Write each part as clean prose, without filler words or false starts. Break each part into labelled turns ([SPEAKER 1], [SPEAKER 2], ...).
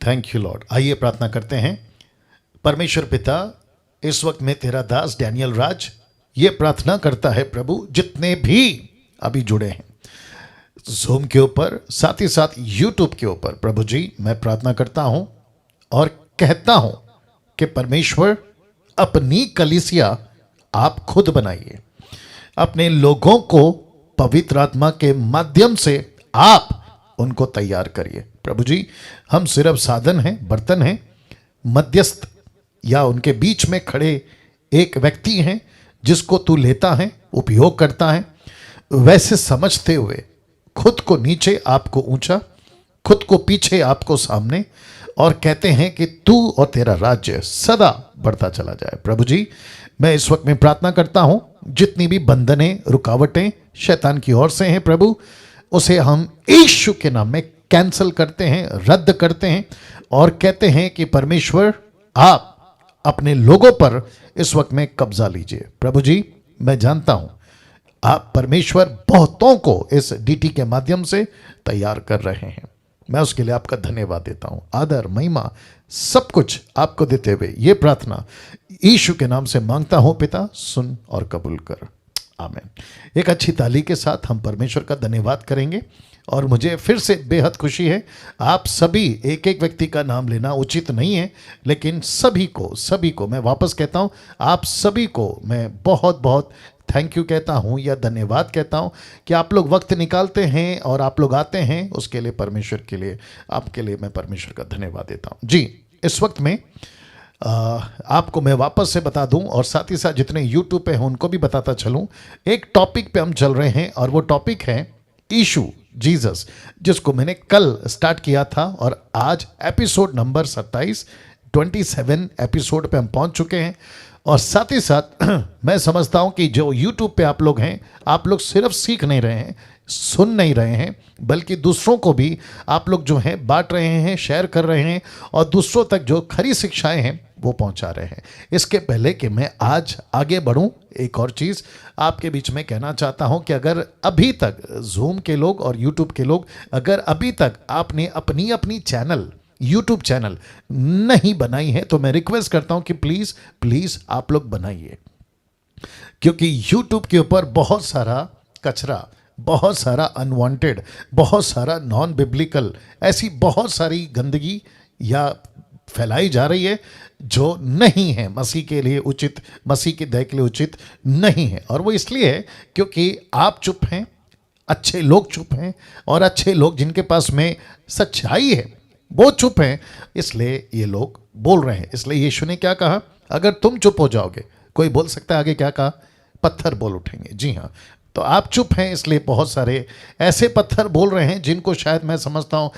[SPEAKER 1] Thank you Lord. आइए प्रार्थना करते हैं। परमेश्वर पिता, इस वक्त में तेरा दास डैनियल राज ये प्रार्थना करता है प्रभु, जितने भी अभी जुड़े हैं जूम के ऊपर, साथ ही साथ यूट्यूब के ऊपर, प्रभु जी मैं प्रार्थना करता हूं और कहता हूं कि परमेश्वर अपनी कलीसिया आप खुद बनाइए, अपने लोगों को पवित्र आत्मा के माध्यम से आप उनको तैयार करिए। प्रभु जी हम सिर्फ साधन हैं, बर्तन हैं, मध्यस्थ या उनके बीच में खड़े एक व्यक्ति हैं जिसको तू लेता है, उपयोग करता है। वैसे समझते हुए खुद को नीचे आपको ऊंचा, खुद को पीछे आपको सामने, और कहते हैं कि तू और तेरा राज्य सदा बढ़ता चला जाए। प्रभु जी मैं इस वक्त में प्रार्थना करता हूं, जितनी भी बंधनें रुकावटें शैतान की ओर से हैं प्रभु, उसे हम यीशु के नाम में कैंसल करते हैं, रद्द करते हैं और कहते हैं कि परमेश्वर आप अपने लोगों पर इस वक्त में कब्जा लीजिए। प्रभु जी मैं जानता हूं आप परमेश्वर बहुतों को इस डीटी के माध्यम से तैयार कर रहे हैं। मैं उसके लिए आपका धन्यवाद देता हूं। आदर महिमा सब कुछ आपको देते हुए ये प्रार्थना यीशु के नाम से मांगता हूं पिता, सुन और कबूल कर, आमीन। एक अच्छी ताली के साथ हम परमेश्वर का धन्यवाद करेंगे। और मुझे फिर से बेहद खुशी है, आप सभी, एक एक व्यक्ति का नाम लेना उचित नहीं है, लेकिन सभी को मैं वापस कहता हूं, आप सभी को मैं बहुत बहुत थैंक यू कहता हूं या धन्यवाद कहता हूं कि आप लोग वक्त निकालते हैं और आप लोग आते हैं। उसके लिए परमेश्वर के लिए, आपके लिए मैं परमेश्वर का धन्यवाद देता हूं। जी इस वक्त में आपको मैं वापस से बता दूं और साथ ही साथ जितने यूट्यूब पे हैं उनको भी बताता चलूं, एक टॉपिक पे हम चल रहे हैं और वो टॉपिक है यीशु जीसस, जिसको मैंने कल स्टार्ट किया था और आज एपिसोड नंबर 27 एपिसोड पे हम पहुंच चुके हैं। और साथ ही साथ मैं समझता हूं कि जो यूट्यूब पे आप लोग हैं, आप लोग सिर्फ सीख नहीं रहे हैं, सुन नहीं रहे हैं, बल्कि दूसरों को भी आप लोग जो हैं बांट रहे हैं, शेयर कर रहे हैं और दूसरों तक जो खरी शिक्षाएं हैं वो पहुंचा रहे हैं। इसके पहले कि मैं आज आगे बढ़ूं, एक और चीज़ आपके बीच में कहना चाहता हूं कि अगर अभी तक जूम के लोग और यूट्यूब के लोग, अगर अभी तक आपने अपनी अपनी चैनल, यूट्यूब चैनल नहीं बनाई है तो मैं रिक्वेस्ट करता हूं कि प्लीज़ प्लीज़ आप लोग बनाइए, क्योंकि यूट्यूब के ऊपर बहुत सारा कचरा, बहुत सारा अनवांटेड, बहुत सारा नॉन बिब्लिकल, ऐसी बहुत सारी गंदगी या फैलाई जा रही है जो नहीं है मसीह के लिए उचित, मसीह की दया के लिए उचित नहीं है। और वो इसलिए है क्योंकि आप चुप हैं, अच्छे लोग चुप हैं, और अच्छे लोग जिनके पास में सच्चाई है वो चुप हैं, इसलिए ये लोग बोल रहे हैं। इसलिए यीशु ने क्या कहा, अगर तुम चुप हो जाओगे, कोई बोल सकता है आगे क्या कहा, पत्थर बोल उठेंगे। जी हाँ, तो आप चुप हैं, इसलिए बहुत सारे ऐसे पत्थर बोल रहे हैं जिनको शायद मैं समझता हूँ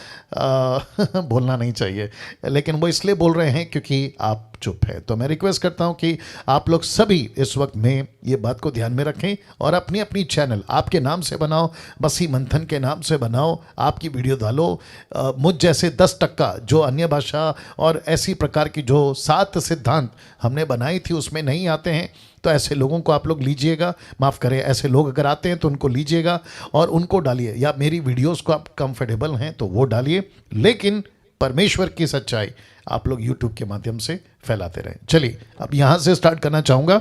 [SPEAKER 1] बोलना नहीं चाहिए, लेकिन वो इसलिए बोल रहे हैं क्योंकि आप चुप है। तो मैं रिक्वेस्ट करता हूं कि आप लोग सभी इस वक्त में ये बात को ध्यान में रखें और अपनी अपनी चैनल आपके नाम से बनाओ, मसीह मंथन के नाम से बनाओ, आपकी वीडियो डालो। मुझ जैसे 10% जो अन्य भाषा और ऐसी प्रकार की जो 7 सिद्धांत हमने बनाई थी उसमें नहीं आते हैं, तो ऐसे लोगों को आप लोग लीजिएगा, माफ़ करें, ऐसे लोग अगर आते हैं तो उनको लीजिएगा और उनको डालिए, या मेरी वीडियोस को आप कंफर्टेबल हैं तो वो डालिए, लेकिन परमेश्वर की सच्चाई आप लोग यूट्यूब के माध्यम से फैलाते रहें। चलिए अब यहाँ से स्टार्ट करना चाहूँगा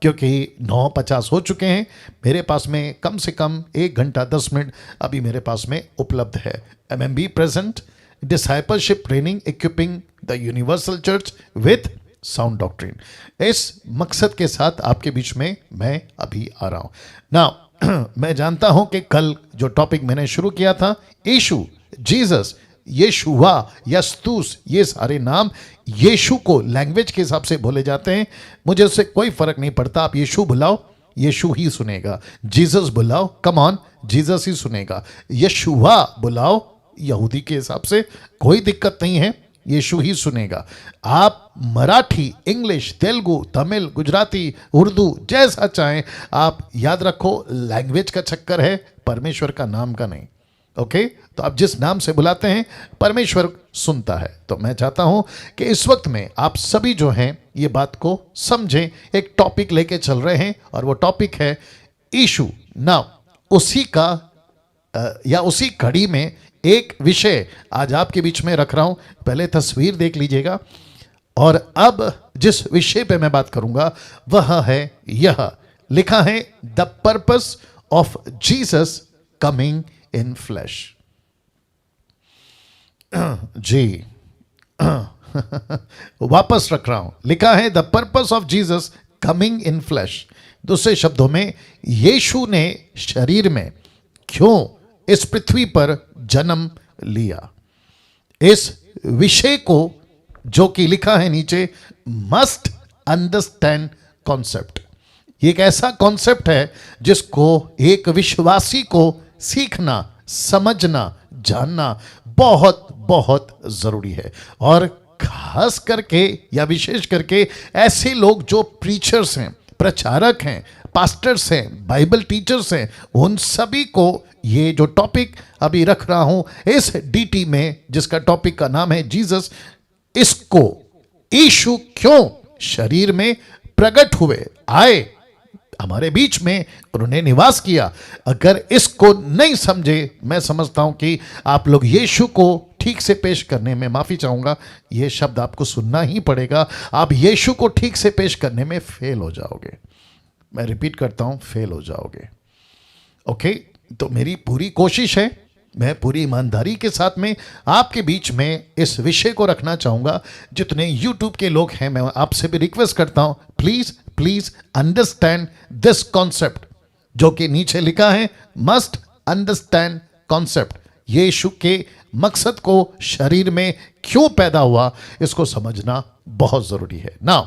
[SPEAKER 1] क्योंकि 9:50 हो चुके हैं। मेरे पास में कम से कम 1 घंटा 10 मिनट अभी मेरे पास में उपलब्ध है। MMB present discipleship training equipping the universal church with sound doctrine, इस मकसद के साथ आपके बीच में मैं अभी आ रहा हूँ ना। मैं जानता हूँ कि कल जो टॉपिक मैंने शुरू किया था, यीशु, जीसस, येशुआ, यस्तूस, ये सारे नाम यीशु को लैंग्वेज के हिसाब से बोले जाते हैं। मुझे उससे कोई फर्क नहीं पड़ता, आप यीशु बुलाओ, यीशु ही सुनेगा। जीसस बुलाओ, कम ऑन, जीसस ही सुनेगा। येशुआ बुलाओ, यहूदी के हिसाब से कोई दिक्कत नहीं है, यीशु ही सुनेगा। आप मराठी, इंग्लिश, तेलुगु, तमिल, गुजराती, उर्दू, जैसा चाहें आप याद रखो, लैंग्वेज का चक्कर है, परमेश्वर का नाम का नहीं। ओके, तो आप जिस नाम से बुलाते हैं परमेश्वर सुनता है। तो मैं चाहता हूं कि इस वक्त में आप सभी जो हैं ये बात को समझें। एक टॉपिक लेके चल रहे हैं और वो टॉपिक है यीशु। नाउ उसी का या उसी कड़ी में एक विषय आज आपके बीच में रख रहा हूं। पहले तस्वीर देख लीजिएगा, और अब जिस विषय पे मैं बात करूंगा वह है यह, लिखा है the purpose of Jesus coming in flesh. जी वापस रख रहा हूं, लिखा है the purpose of Jesus coming in flesh. दूसरे शब्दों में, यीशु ने शरीर में क्यों इस पृथ्वी पर जन्म लिया। इस विषय को, जो कि लिखा है नीचे, मस्ट अंडरस्टैंड कॉन्सेप्ट। ये एक ऐसा कॉन्सेप्ट है जिसको एक विश्वासी को सीखना, समझना, जानना बहुत बहुत जरूरी है। और खास करके या विशेष करके ऐसे लोग जो प्रीचर्स हैं, प्रचारक हैं, पास्टर्स हैं, बाइबल टीचर्स हैं, उन सभी को ये जो टॉपिक अभी रख रहा हूं इस डीटी में, जिसका टॉपिक का नाम है जीसस, इसको यीशु क्यों शरीर में प्रकट हुए, आए हमारे बीच में, उन्होंने निवास किया, अगर इसको नहीं समझे, मैं समझता हूं कि आप लोग यीशु को ठीक से पेश करने में, माफी चाहूंगा ये शब्द आपको सुनना ही पड़ेगा, आप यीशु को ठीक से पेश करने में फेल हो जाओगे। मैं रिपीट करता हूं, फेल हो जाओगे। ओके, तो मेरी पूरी कोशिश है, मैं पूरी ईमानदारी के साथ में आपके बीच में इस विषय को रखना चाहूंगा। जितने यूट्यूब के लोग हैं, मैं आपसे भी रिक्वेस्ट करता हूं, please please understand this concept, जो कि नीचे लिखा है मस्ट अंडरस्टैंड कॉन्सेप्ट। यीशु के मकसद को, शरीर में क्यों पैदा हुआ, इसको समझना बहुत जरूरी है। नाउ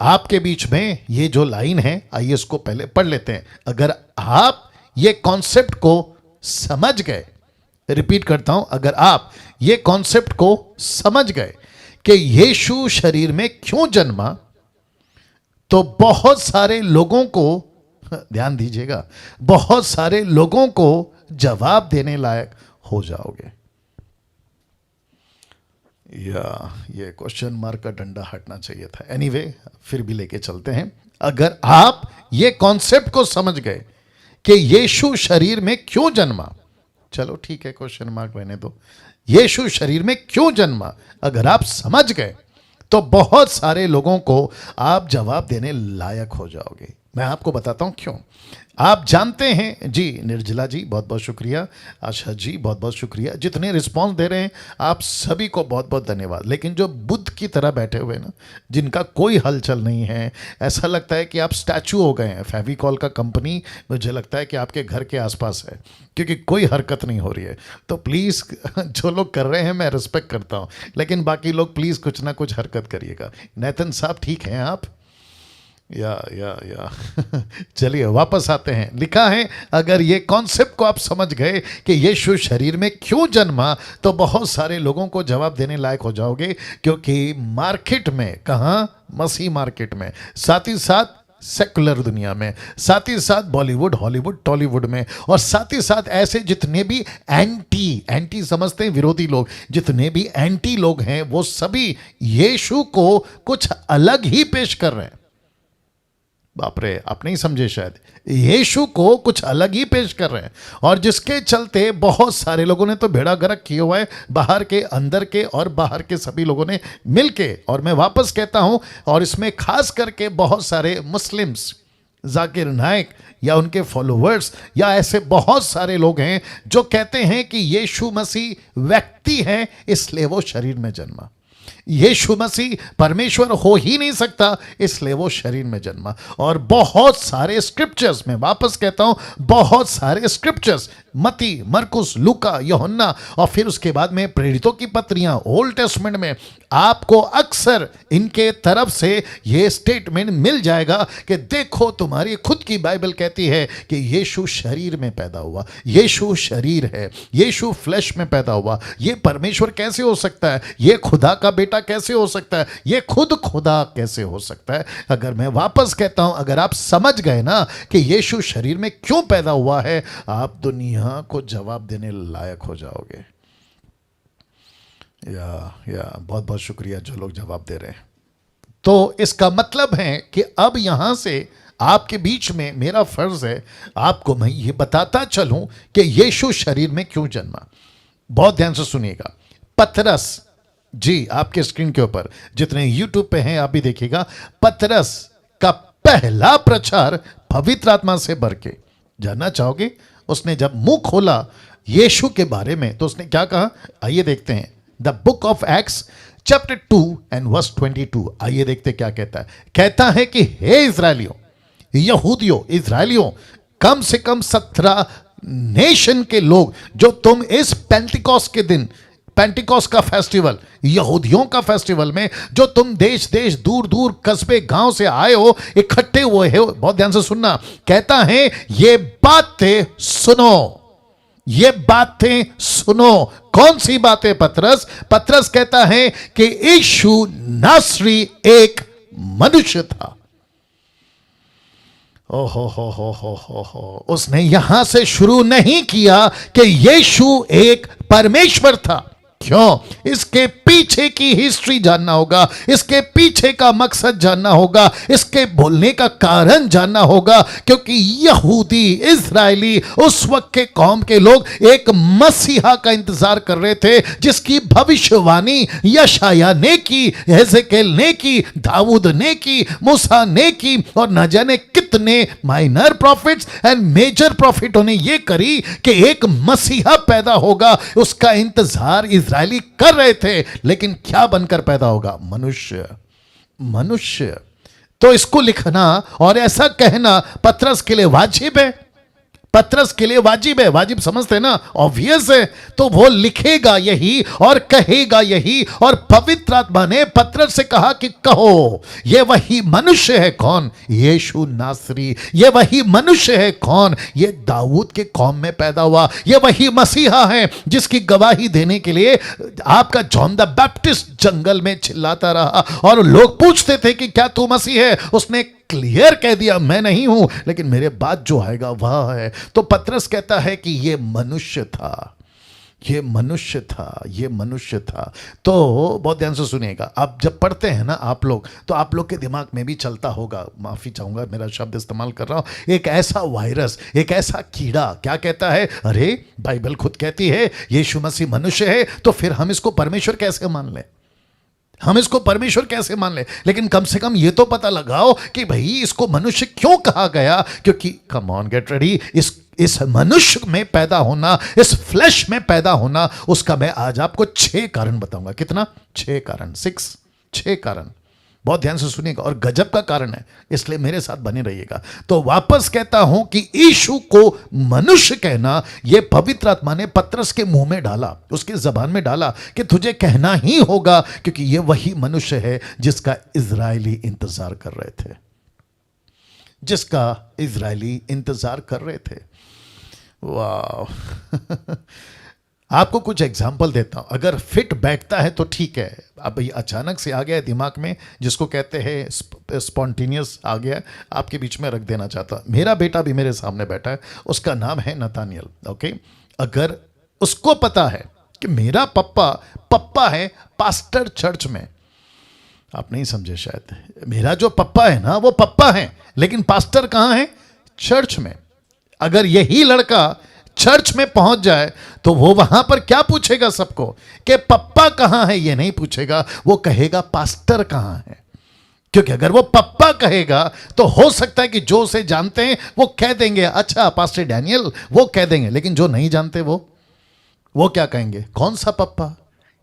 [SPEAKER 1] आपके बीच में ये जो लाइन है, आइए इसको पहले पढ़ लेते हैं। अगर आप ये कॉन्सेप्ट को समझ गए, रिपीट करता हूं, अगर आप ये कॉन्सेप्ट को समझ गए कि यीशु शरीर में क्यों जन्मा, तो बहुत सारे लोगों को, ध्यान दीजिएगा, बहुत सारे लोगों को जवाब देने लायक हो जाओगे। या ये क्वेश्चन मार्क का डंडा हटना चाहिए था। एनीवे, फिर भी लेके चलते हैं। अगर आप ये कॉन्सेप्ट को समझ गए कि यीशु शरीर में क्यों जन्मा, चलो ठीक है, क्वेश्चन मार्क रहने दो, यीशु शरीर में क्यों जन्मा, अगर आप समझ गए तो बहुत सारे लोगों को आप जवाब देने लायक हो जाओगे। मैं आपको बताता हूं क्यों। आप जानते हैं जी, निर्जला जी बहुत बहुत शुक्रिया, आशा जी बहुत बहुत शुक्रिया, जितने रिस्पांस दे रहे हैं आप सभी को बहुत बहुत धन्यवाद। लेकिन जो बुद्ध की तरह बैठे हुए ना, जिनका कोई हलचल नहीं है, ऐसा लगता है कि आप स्टैचू हो गए हैं। फेविकॉल का कंपनी मुझे लगता है कि आपके घर के आसपास है, क्योंकि कोई हरकत नहीं हो रही है। तो प्लीज़ जो लोग कर रहे हैं मैं रिस्पेक्ट करता हूँ, लेकिन बाकी लोग प्लीज़ कुछ ना कुछ हरकत करिएगा। नेतन साहब ठीक हैं आप? या चलिए वापस आते हैं। लिखा है, अगर ये कॉन्सेप्ट को आप समझ गए कि यीशु शरीर में क्यों जन्मा, तो बहुत सारे लोगों को जवाब देने लायक हो जाओगे। क्योंकि मार्केट में, कहाँ, मसीह मार्केट में, साथ ही साथ सेकुलर दुनिया में, साथ ही साथ बॉलीवुड, हॉलीवुड, टॉलीवुड में, और साथ ही साथ ऐसे जितने भी एंटी समझते हैं विरोधी लोग, जितने भी एंटी लोग हैं, वो सभी यीशु को कुछ अलग ही पेश कर रहे हैं। बाप रे, आप नहीं समझे शायद, यीशु को कुछ अलग ही पेश कर रहे हैं, और जिसके चलते बहुत सारे लोगों ने तो बेड़ा गर्क किया हुआ है, बाहर के, अंदर के और बाहर के सभी लोगों ने मिलके। और मैं वापस कहता हूं, और इसमें खास करके बहुत सारे मुस्लिम्स, जाकिर नाइक या उनके फॉलोवर्स, या ऐसे बहुत सारे लोग हैं जो कहते हैं कि यीशु मसीह व्यक्ति है, इसलिए वो शरीर में जन्मा। यीशु मसीह परमेश्वर हो ही नहीं सकता, इसलिए वो शरीर में जन्मा। और बहुत सारे स्क्रिप्चर्स, मैं वापस कहता हूं, बहुत सारे स्क्रिप्चर्स, मती, मरकुस, लूका, यूहन्ना, और फिर उसके बाद में प्रेरितों की पत्रियां, ओल्ड टेस्टमेंट में आपको अक्सर इनके तरफ से ये स्टेटमेंट मिल जाएगा कि देखो, तुम्हारी खुद की बाइबल कहती है कि यीशु शरीर में पैदा हुआ, यीशु शरीर है, यीशु फ्लैश में पैदा हुआ। ये परमेश्वर कैसे हो सकता है? ये खुदा का बेटा कैसे हो सकता है? ये खुद खुदा कैसे हो सकता है? अगर मैं वापस कहता हूं, अगर आप समझ गए ना कि यीशु शरीर में क्यों पैदा हुआ है, आप दुनिया को जवाब देने लायक हो जाओगे। या बहुत बहुत शुक्रिया जो लोग जवाब दे रहे हैं। तो इसका मतलब है कि अब यहां से आपके बीच में मेरा फर्ज है आपको मैं ये बताता चलूं कि यीशु शरीर में क्यों जन्मा। बहुत ध्यान से सुनिएगा। पतरस जी, आपके स्क्रीन के ऊपर जितने यूट्यूब पे हैं आप भी देखिएगा, पतरस का पहला प्रचार पवित्र आत्मा से भर के। जानना चाहोगे उसने जब मुंह खोला यीशु के बारे में तो उसने क्या कहा? आइए देखते हैं। The book of Acts chapter 2 and verse 22। आइए देखते क्या कहता है। कहता है कि हे इजराइलियों, यहूदियों, इजराइलियों, कम से कम 17 नेशन के लोग जो तुम इस पेंटिकॉस्ट के दिन, पेंटिकॉस्ट का फेस्टिवल, यहूदियों का फेस्टिवल में जो तुम देश देश दूर दूर कस्बे गांव से आए हो, इकट्ठे हुए हो, बहुत ध्यान से सुनना। कहता है ये बातें सुनो, ये बातें सुनो। कौन सी बातें पतरस? पतरस कहता है कि यीशु नासरी एक मनुष्य था। ओहो हो। उसने यहां से शुरू नहीं किया कि यीशु एक परमेश्वर था। क्यों? इसके पीछे की हिस्ट्री जानना होगा, इसके पीछे का मकसद जानना होगा, इसके बोलने का कारण जानना होगा। क्योंकि यहूदी, इजरायली, उस वक्त के कौम के लोग एक मसीहा का इंतजार कर रहे थे जिसकी भविष्यवाणी यशाया ने की, हेzekiel ने की, दाऊद ने की, मूसा ने की, और न जाने कितने माइनर प्रॉफिट्स एंड मेजर प्रॉफिटों ने यह करी कि एक मसीहा पैदा होगा। उसका इंतजार इजरायली कर रहे थे, लेकिन क्या बनकर पैदा होगा? मनुष्य। मनुष्य। तो इसको लिखना और ऐसा कहना पतरस के लिए वाजिब है। पतरस के लिए वाजिब है। वाजिब समझते हैं ना, ऑब्वियस है। तो वो लिखेगा यही और कहेगा यही। और पवित्र आत्मा ने पतरस से कहा कि कहो, ये वही मनुष्य है। कौन? यीशु नासरी। ये वही मनुष्य है। कौन? ये दाऊद के कौम में पैदा हुआ। ये वही मसीहा है जिसकी गवाही देने के लिए आपका जॉन द बैप्टिस्ट जंगल में चिल्लाता रहा और लोग पूछते थे कि क्या तू मसीह है? उसने क्लियर कह दिया, मैं नहीं हूं, लेकिन मेरे बाद जो आएगा वह है। तो पतरस कहता है कि ये मनुष्य था, ये मनुष्य था, ये मनुष्य था। तो बहुत ध्यान से सुनिएगा। आप जब पढ़ते हैं ना आप लोग, तो आप लोग के दिमाग में भी चलता होगा, माफी चाहूंगा मेरा शब्द इस्तेमाल कर रहा हूं, एक ऐसा वायरस, एक ऐसा कीड़ा क्या कहता है, अरे बाइबल खुद कहती है यीशु मसीह मनुष्य है, तो फिर हम इसको परमेश्वर कैसे मान लें? हम इसको परमेश्वर कैसे मान ले? लेकिन कम से कम ये तो पता लगाओ कि भाई इसको मनुष्य क्यों कहा गया। क्योंकि कम ऑन गेट रेडी, इस मनुष्य में पैदा होना, इस फ्लैश में पैदा होना, उसका मैं आज आपको 6 कारण बताऊंगा। कितना? 6 कारण, 6 कारण। बहुत ध्यान से सुनिएगा और गजब का कारण है, इसलिए मेरे साथ बने रहिएगा। तो वापस कहता हूं कि यीशु को मनुष्य कहना, यह पवित्र आत्मा ने पतरस के मुंह में डाला, उसकी जबान में डाला कि तुझे कहना ही होगा, क्योंकि यह वही मनुष्य है जिसका इजरायली इंतजार कर रहे थे, जिसका इजरायली इंतजार कर रहे थे। वाह। आपको कुछ एग्जाम्पल देता हूं, अगर फिट बैठता है तो ठीक है। अब ये अचानक से आ गया है दिमाग में, जिसको कहते हैं स्पॉन्टेनियस आ गया, आपके बीच में रख देना चाहता हूं। मेरा बेटा भी मेरे सामने बैठा है, उसका नाम है नतानियल। ओके, अगर उसको पता है कि मेरा पप्पा है पास्टर चर्च में, आप नहीं समझे शायद, मेरा जो पप्पा है ना वो पप्पा है, लेकिन पास्टर कहां है? चर्च में। अगर यही लड़का चर्च में पहुंच जाए तो वो वहां पर क्या पूछेगा सबको कि पप्पा कहां है? ये नहीं पूछेगा, वो कहेगा पास्टर कहां है। क्योंकि अगर वो पप्पा कहेगा तो हो सकता है कि जो उसे जानते हैं वो कह देंगे अच्छा पास्टर डैनियल, वो कह देंगे। लेकिन जो नहीं जानते वो क्या कहेंगे? कौन सा पप्पा?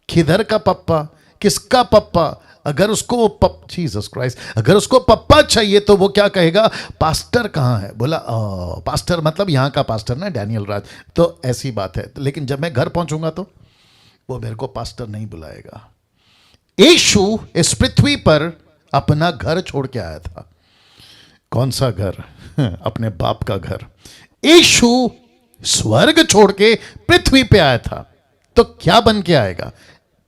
[SPEAKER 1] किधर का पप्पा? किसका पप्पा? अगर उसको जीसस क्राइस्ट, अगर उसको पप्पा चाहिए तो वो क्या कहेगा? पास्टर कहाँ है? बोला पास्टर मतलब यहाँ का पास्टर ना, डैनियल राज। तो ऐसी बात है। लेकिन जब मैं घर पहुंचूंगा तो वो मेरे को पास्टर नहीं बुलाएगा। यीशु इस पृथ्वी पर अपना घर छोड़ के आया था। कौन सा घर? अपने बाप का घर। यीशु स्वर्ग छोड़ के पृथ्वी पे आया था, तो क्या बन के आएगा?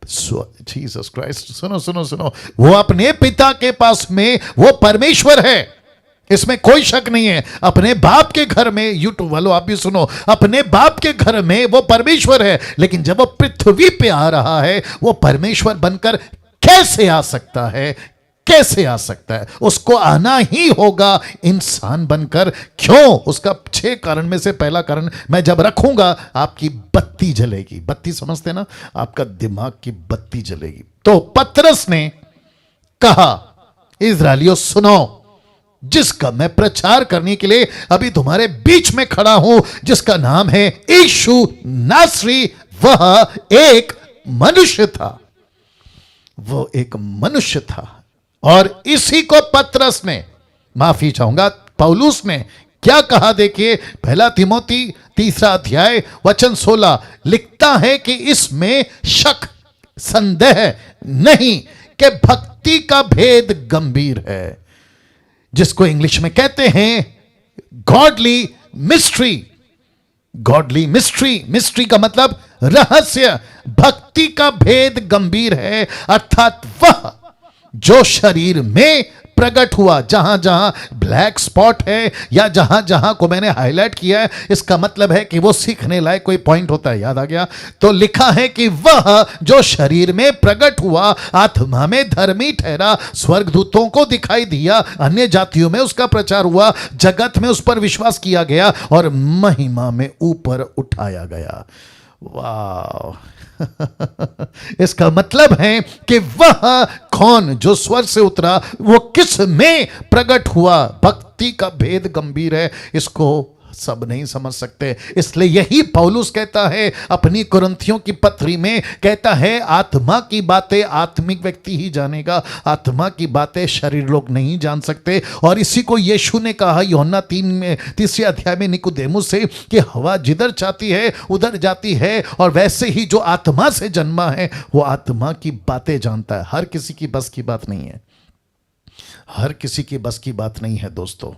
[SPEAKER 1] Jesus Christ. सुनो, वो अपने पिता के पास में वो परमेश्वर है, इसमें कोई शक नहीं है। अपने बाप के घर में, यूट्यूब वालों आप भी सुनो, अपने बाप के घर में वो परमेश्वर है। लेकिन जब वो पृथ्वी पे आ रहा है, वो परमेश्वर बनकर कैसे आ सकता है? कैसे आ सकता है? उसको आना ही होगा इंसान बनकर। क्यों? उसका 6 कारण में से पहला कारण, मैं जब रखूंगा आपकी बत्ती जलेगी। बत्ती समझते ना? आपका दिमाग की बत्ती जलेगी। तो पतरस ने कहा, इस्राएलियों सुनो, जिसका मैं प्रचार करने के लिए अभी तुम्हारे बीच में खड़ा हूं, जिसका नाम है यीशु नासरी, वह एक मनुष्य था। वो एक मनुष्य था। और इसी को पतरस ने, माफी चाहूंगा, पौलुस ने क्या कहा? देखिए, पहला तिमोथी 3 अध्याय वचन 16 लिखता है कि इसमें शक, संदेह नहीं कि भक्ति का भेद गंभीर है, जिसको इंग्लिश में कहते हैं godly mystery. Godly mystery, mystery का मतलब रहस्य। भक्ति का भेद गंभीर है, अर्थात वह जो शरीर में प्रकट हुआ। जहां जहां ब्लैक स्पॉट है या जहां जहां को मैंने हाईलाइट किया है, इसका मतलब है कि वो सीखने लायक कोई पॉइंट होता है। याद आ गया? तो लिखा है कि वह जो शरीर में प्रकट हुआ, आत्मा में धर्मी ठहरा, स्वर्गदूतों को दिखाई दिया, अन्य जातियों में उसका प्रचार हुआ, जगत में उस पर विश्वास किया गया और महिमा में ऊपर उठाया गया। वाह! इसका मतलब है कि वह कौन जो स्वर्ग से उतरा, वो किस में प्रकट हुआ। भक्ति का भेद गंभीर है, इसको सब नहीं समझ सकते। इसलिए यही पौलुस कहता है अपनी कुरिन्थियों की पत्री में, कहता है आत्मा की बातें आत्मिक व्यक्ति ही जानेगा, आत्मा की बातें शरीर लोग नहीं जान सकते। और इसी को यीशु ने कहा यूहन्ना 3 अध्याय में निकोदेमुस से कि हवा जिधर चाहती है उधर जाती है, और वैसे ही जो आत्मा से जन्मा है वो आत्मा की बातें जानता है। हर किसी की बस की बात नहीं है, हर किसी की बस की बात नहीं है दोस्तों।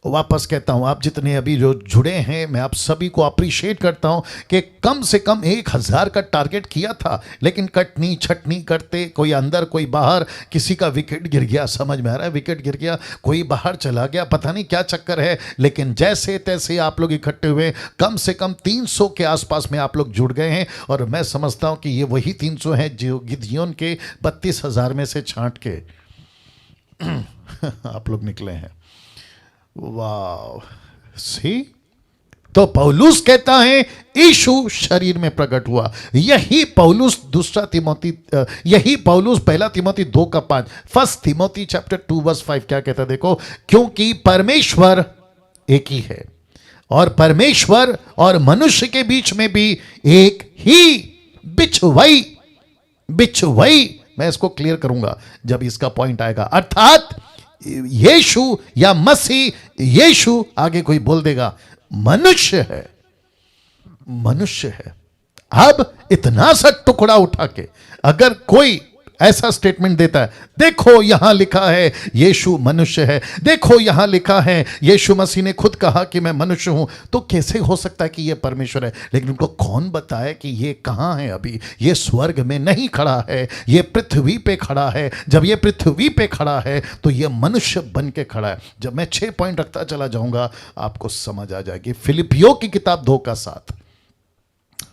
[SPEAKER 1] वापस कहता हूं, आप जितने अभी जो जुड़े हैं, मैं आप सभी को अप्रिशिएट करता हूं कि कम से कम 1000 का टारगेट किया था, लेकिन कटनी छटनी करते, कोई अंदर कोई बाहर, किसी का विकेट गिर गया, समझ में आ रहा है, विकेट गिर गया, कोई बाहर चला गया, पता नहीं क्या चक्कर है, लेकिन जैसे तैसे आप लोग इकट्ठे हुए, कम से कम 300 के आसपास में आप लोग जुड़ गए हैं। और मैं समझता हूं कि ये वही 300 हैं जो गिदियोन के 32,000 में से छांट के आप लोग निकले हैं। वाह! सी, तो पौलुस कहता है यीशु शरीर में प्रकट हुआ। यही पौलुस यही पौलुस पहला तिमोथी 2:5, फर्स्ट तिमोथी चैप्टर 2:5 क्या कहता है? देखो, क्योंकि परमेश्वर एक ही है और परमेश्वर और मनुष्य के बीच में भी एक ही बिछुआई, मैं इसको क्लियर करूंगा जब इसका पॉइंट आएगा। अर्थात यीशु या मसीह, यीशु आगे कोई बोल देगा मनुष्य है, मनुष्य है। अब इतना सा टुकड़ा उठा के अगर कोई ऐसा स्टेटमेंट देता है, देखो यहां लिखा है यीशु मनुष्य है, देखो यहां लिखा है यीशु मसीह ने खुद कहा कि मैं मनुष्य हूं, तो कैसे हो सकता है कि यह परमेश्वर है? लेकिन उनको कौन बताए कि यह कहां है? अभी यह स्वर्ग में नहीं खड़ा है, यह पृथ्वी पे खड़ा है। जब यह पृथ्वी पे खड़ा है तो यह मनुष्य बन के खड़ा है। जब मैं 6 पॉइंट रखता चला जाऊंगा आपको समझ आ जाएगी। फिलिपियों की किताब 2:7,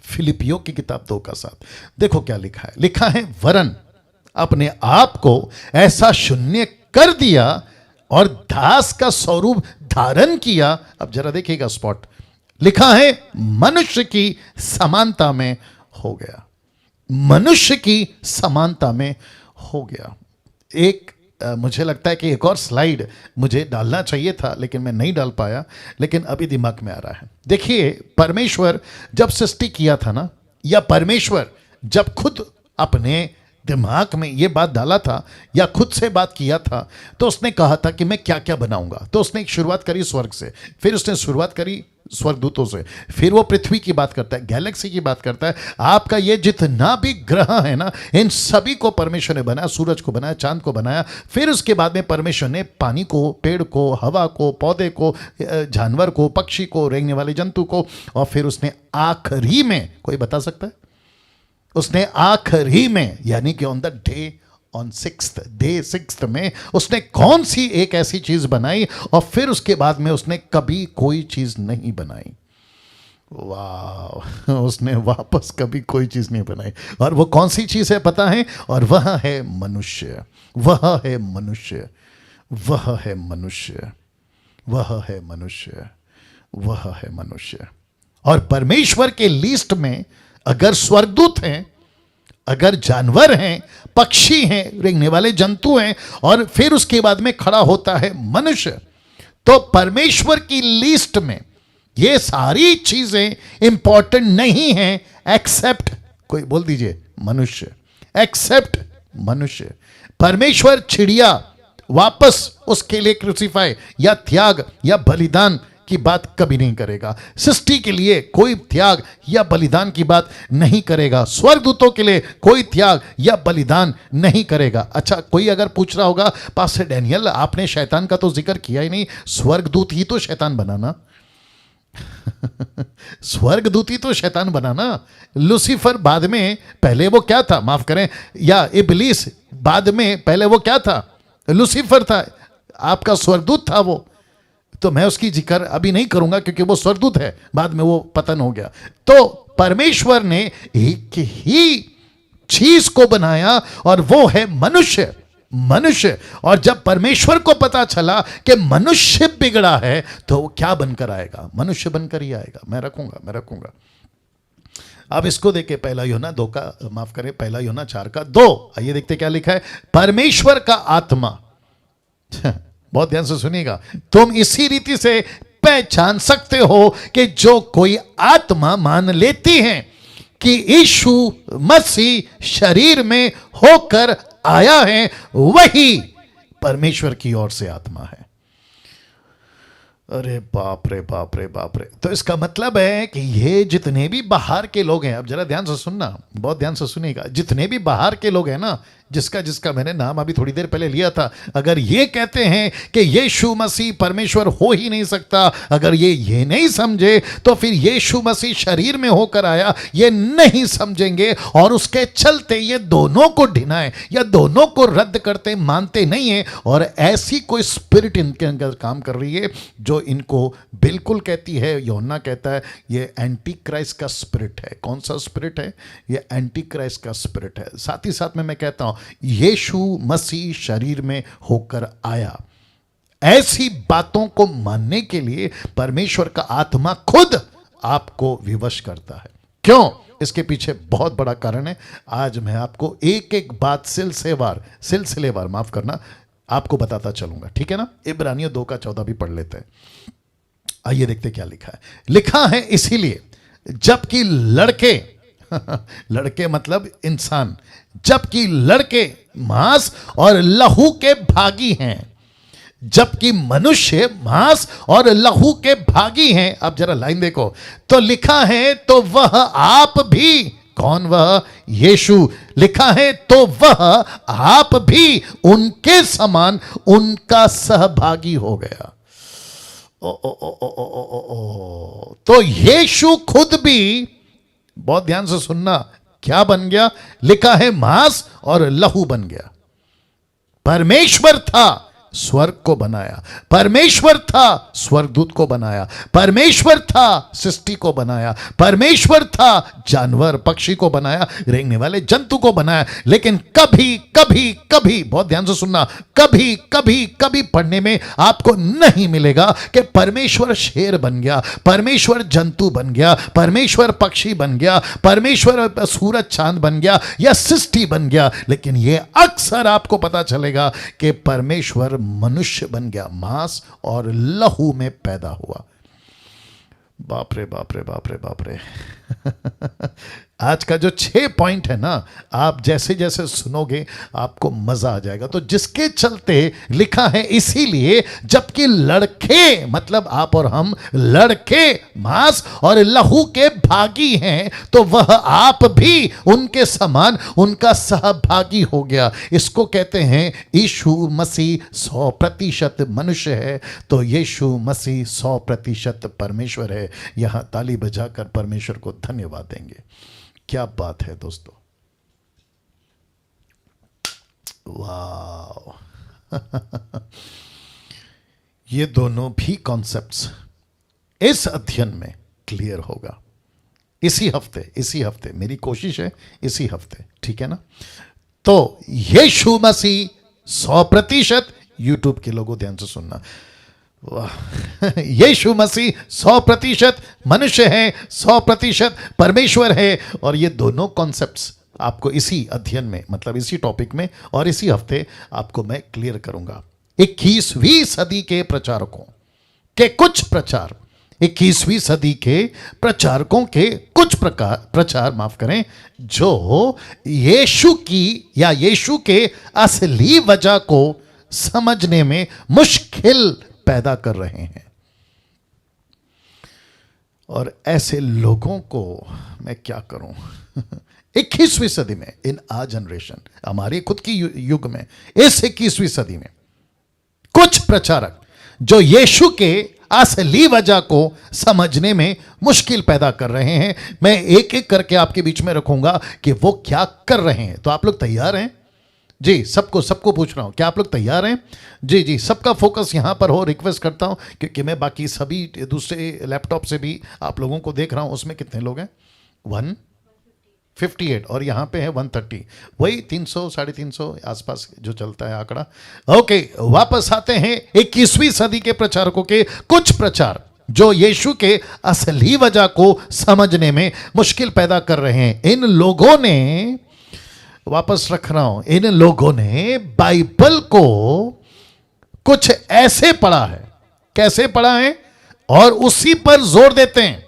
[SPEAKER 1] फिलिपियों की किताब 2:7 देखो क्या लिखा है। लिखा है वरन अपने आप को ऐसा शून्य कर दिया और दास का स्वरूप धारण किया। अब जरा देखिएगा स्पॉट, लिखा है मनुष्य की समानता में हो गया, मनुष्य की समानता में हो गया। मुझे लगता है कि एक और स्लाइड मुझे डालना चाहिए था लेकिन मैं नहीं डाल पाया, लेकिन अभी दिमाग में आ रहा है। देखिए, परमेश्वर जब सृष्टि किया था ना, या परमेश्वर जब खुद अपने दिमाग में ये बात डाला था या खुद से बात किया था, तो उसने कहा था कि मैं क्या क्या बनाऊंगा। तो उसने एक शुरुआत करी स्वर्ग से, फिर उसने शुरुआत करी स्वर्गदूतों से, फिर वो पृथ्वी की बात करता है, गैलेक्सी की बात करता है। आपका ये जितना भी ग्रह है ना, इन सभी को परमेश्वर ने बनाया, सूरज को बनाया, चांद को बनाया। फिर उसके बाद में परमेश्वर ने पानी को, पेड़ को, हवा को, पौधे को, जानवर को, पक्षी को, रेंगने वाले जंतु को, और फिर उसने आखिरी में, कोई बता सकता है? उसने आखिरी में, यानी कि on the day on 6th में उसने कौन सी एक ऐसी चीज बनाई, और फिर उसके बाद में उसने कभी कोई चीज नहीं बनाई। वाह, उसने वापस कभी कोई चीज नहीं बनाई। और वो कौन सी चीज है पता है? और वह है मनुष्य, वह है मनुष्य, वह है मनुष्य, वह है मनुष्य, वह है मनुष्य। और परमेश्वर के लिस्ट में अगर स्वर्गदूत हैं, अगर जानवर हैं, पक्षी हैं, रेंगने वाले जंतु हैं, और फिर उसके बाद में खड़ा होता है मनुष्य, तो परमेश्वर की लिस्ट में ये सारी चीजें इंपॉर्टेंट नहीं हैं एक्सेप्ट, कोई बोल दीजिए, मनुष्य, एक्सेप्ट मनुष्य। परमेश्वर चिड़िया वापस उसके लिए क्रूसीफाई या त्याग या बलिदान की बात कभी नहीं करेगा। सृष्टि के लिए कोई त्याग या बलिदान की बात नहीं करेगा। स्वर्गदूतों के लिए कोई त्याग या बलिदान नहीं करेगा। अच्छा, कोई अगर पूछ रहा होगा, पास्टर डैनियल आपने शैतान का तो जिक्र किया ही नहीं, स्वर्गदूत ही तो शैतान बनाना। स्वर्गदूत ही तो शैतान बनाना। लूसीफर बाद में, पहले वो क्या था, माफ करें, या इब्लीस बाद में, पहले वो क्या था? लूसीफर था, आपका स्वर्गदूत था वो। तो मैं उसकी जिक्र अभी नहीं करूंगा क्योंकि वो स्वर्गदूत है, बाद में वो पतन हो गया। तो परमेश्वर ने एक ही चीज को बनाया और वो है मनुष्य, मनुष्य। और जब परमेश्वर को पता चला कि मनुष्य बिगड़ा है तो वो क्या बनकर आएगा? मनुष्य बनकर ही आएगा। मैं रखूंगा। अब इसको देखे, पहला यूहन्ना 2 का, माफ करें, पहला यूहन्ना 4 का 2, आइए देखते क्या लिखा है। परमेश्वर का आत्मा, बहुत ध्यान से सुनिएगा, तुम इसी रीति से पहचान सकते हो कि जो कोई आत्मा मान लेती है कि यीशु मसीह शरीर में होकर आया है, वही परमेश्वर की ओर से आत्मा है। अरे बाप रे बाप रे बाप रे। तो इसका मतलब है कि ये जितने भी बाहर के लोग हैं, अब जरा ध्यान से सुनना, बहुत ध्यान से सुनिएगा, जितने भी बाहर के लोग हैं ना, जिसका मैंने नाम अभी थोड़ी देर पहले लिया था, अगर ये कहते हैं कि यीशु मसीह परमेश्वर हो ही नहीं सकता, अगर ये नहीं समझे तो फिर यीशु मसीह शरीर में होकर आया ये नहीं समझेंगे, और उसके चलते ये दोनों को ढिनाए या दोनों को रद्द करते, मानते नहीं है। और ऐसी कोई स्पिरिट इनके अंदर काम कर रही है जो इनको बिल्कुल कहती है, यूहन्ना कहता है ये एंटी क्राइस्ट का स्पिरिट है। कौन सा स्पिरिट है? ये एंटी क्राइस्ट का स्पिरिट है। साथ ही साथ में मैं कहता हूं यीशु मसीह शरीर में होकर आया, ऐसी बातों को मानने के लिए परमेश्वर का आत्मा खुद आपको विवश करता है। क्यों? इसके पीछे बहुत बड़ा कारण है। आज मैं आपको एक एक बात सिलसिलेवार माफ करना, आपको बताता चलूंगा, ठीक है ना। इब्रानियों 2 का 14 भी पढ़ लेते हैं। आइए देखते क्या लिखा है। लिखा है, इसीलिए जबकि लड़के लड़के मतलब इंसान, जबकि लड़के मांस और लहू के भागी हैं, जबकि मनुष्य मांस और लहू के भागी हैं। अब जरा लाइन देखो, तो लिखा है तो वह आप भी, कौन वह? यीशु। लिखा है तो वह आप भी उनके समान उनका सहभागी हो गया। तो यीशु खुद भी, बहुत ध्यान से सुनना, क्या बन गया? लिखा है मांस और लहू बन गया। परमेश्वर था, स्वर्ग को बनाया, परमेश्वर था, स्वर्गदूत को बनाया, परमेश्वर था, सृष्टि को बनाया, परमेश्वर था, जानवर पक्षी को बनाया, रेंगने वाले जंतु को बनाया। लेकिन कभी कभी कभी, बहुत ध्यान से सुनना, कभी कभी कभी पढ़ने में आपको नहीं मिलेगा कि परमेश्वर शेर बन गया, परमेश्वर जंतु बन गया, परमेश्वर पक्षी बन गया, परमेश्वर सूरज चांद बन गया या सृष्टि बन गया। लेकिन यह अक्सर आपको पता चलेगा कि परमेश्वर मनुष्य बन गया, मांस और लहू में पैदा हुआ। बाप रे बाप रे बाप रे बाप रे। आज का जो 6 पॉइंट है ना, आप जैसे जैसे सुनोगे आपको मजा आ जाएगा। तो जिसके चलते लिखा है, इसीलिए जबकि लड़के मतलब आप और हम, लड़के मांस और लहू के भागी हैं, तो वह आप भी उनके समान उनका सहभागी हो गया। इसको कहते हैं यीशु मसीह 100% मनुष्य है, तो यीशु मसीह 100% परमेश्वर है। यहां ताली बजाकर परमेश्वर को धन्यवाद देंगे। क्या बात है दोस्तों, वाह। ये दोनों भी कॉन्सेप्ट्स इस अध्ययन में क्लियर होगा इसी हफ्ते मेरी कोशिश है इसी हफ्ते, ठीक है ना। तो यीशु मसीह 100%, यूट्यूब के लोगों ध्यान से सुनना, वाह, यीशु मसीह 100% मनुष्य है, 100% परमेश्वर है। और ये दोनों कॉन्सेप्ट्स आपको इसी अध्ययन में, मतलब इसी टॉपिक में और इसी हफ्ते आपको मैं क्लियर करूंगा। 21वीं सदी के प्रचारकों के कुछ प्रचार, 21वीं सदी के प्रचारकों के कुछ प्रचार माफ करें, जो यीशु की या यीशु के असली वजह को समझने में मुश्किल पैदा कर रहे हैं। और ऐसे लोगों को मैं क्या करूं 21वीं सदी में, इन आ जनरेशन, हमारे खुद की युग में, इस 21वीं सदी में कुछ प्रचारक जो यीशु के असली वजह को समझने में मुश्किल पैदा कर रहे हैं, मैं एक एक करके आपके बीच में रखूंगा कि वो क्या कर रहे हैं। तो आप लोग तैयार हैं जी? सबको पूछ रहा हूं, क्या आप लोग तैयार हैं? जी, सबका फोकस यहां पर हो, रिक्वेस्ट करता हूं, क्योंकि मैं बाकी सभी दूसरे लैपटॉप से भी आप लोगों को देख रहा हूं। उसमें कितने लोग हैं? 158 और यहाँ पे है 130, वही 300 350 आसपास जो चलता है आंकड़ा। ओके, वापस आते हैं 21वीं सदी के प्रचारकों के कुछ प्रचार जो यीशु के असली वजह को समझने में मुश्किल पैदा कर रहे हैं। इन लोगों ने, वापस रख रहा हूं, इन लोगों ने बाइबल को कुछ ऐसे पढ़ा है, कैसे पढ़ा है, और उसी पर जोर देते हैं।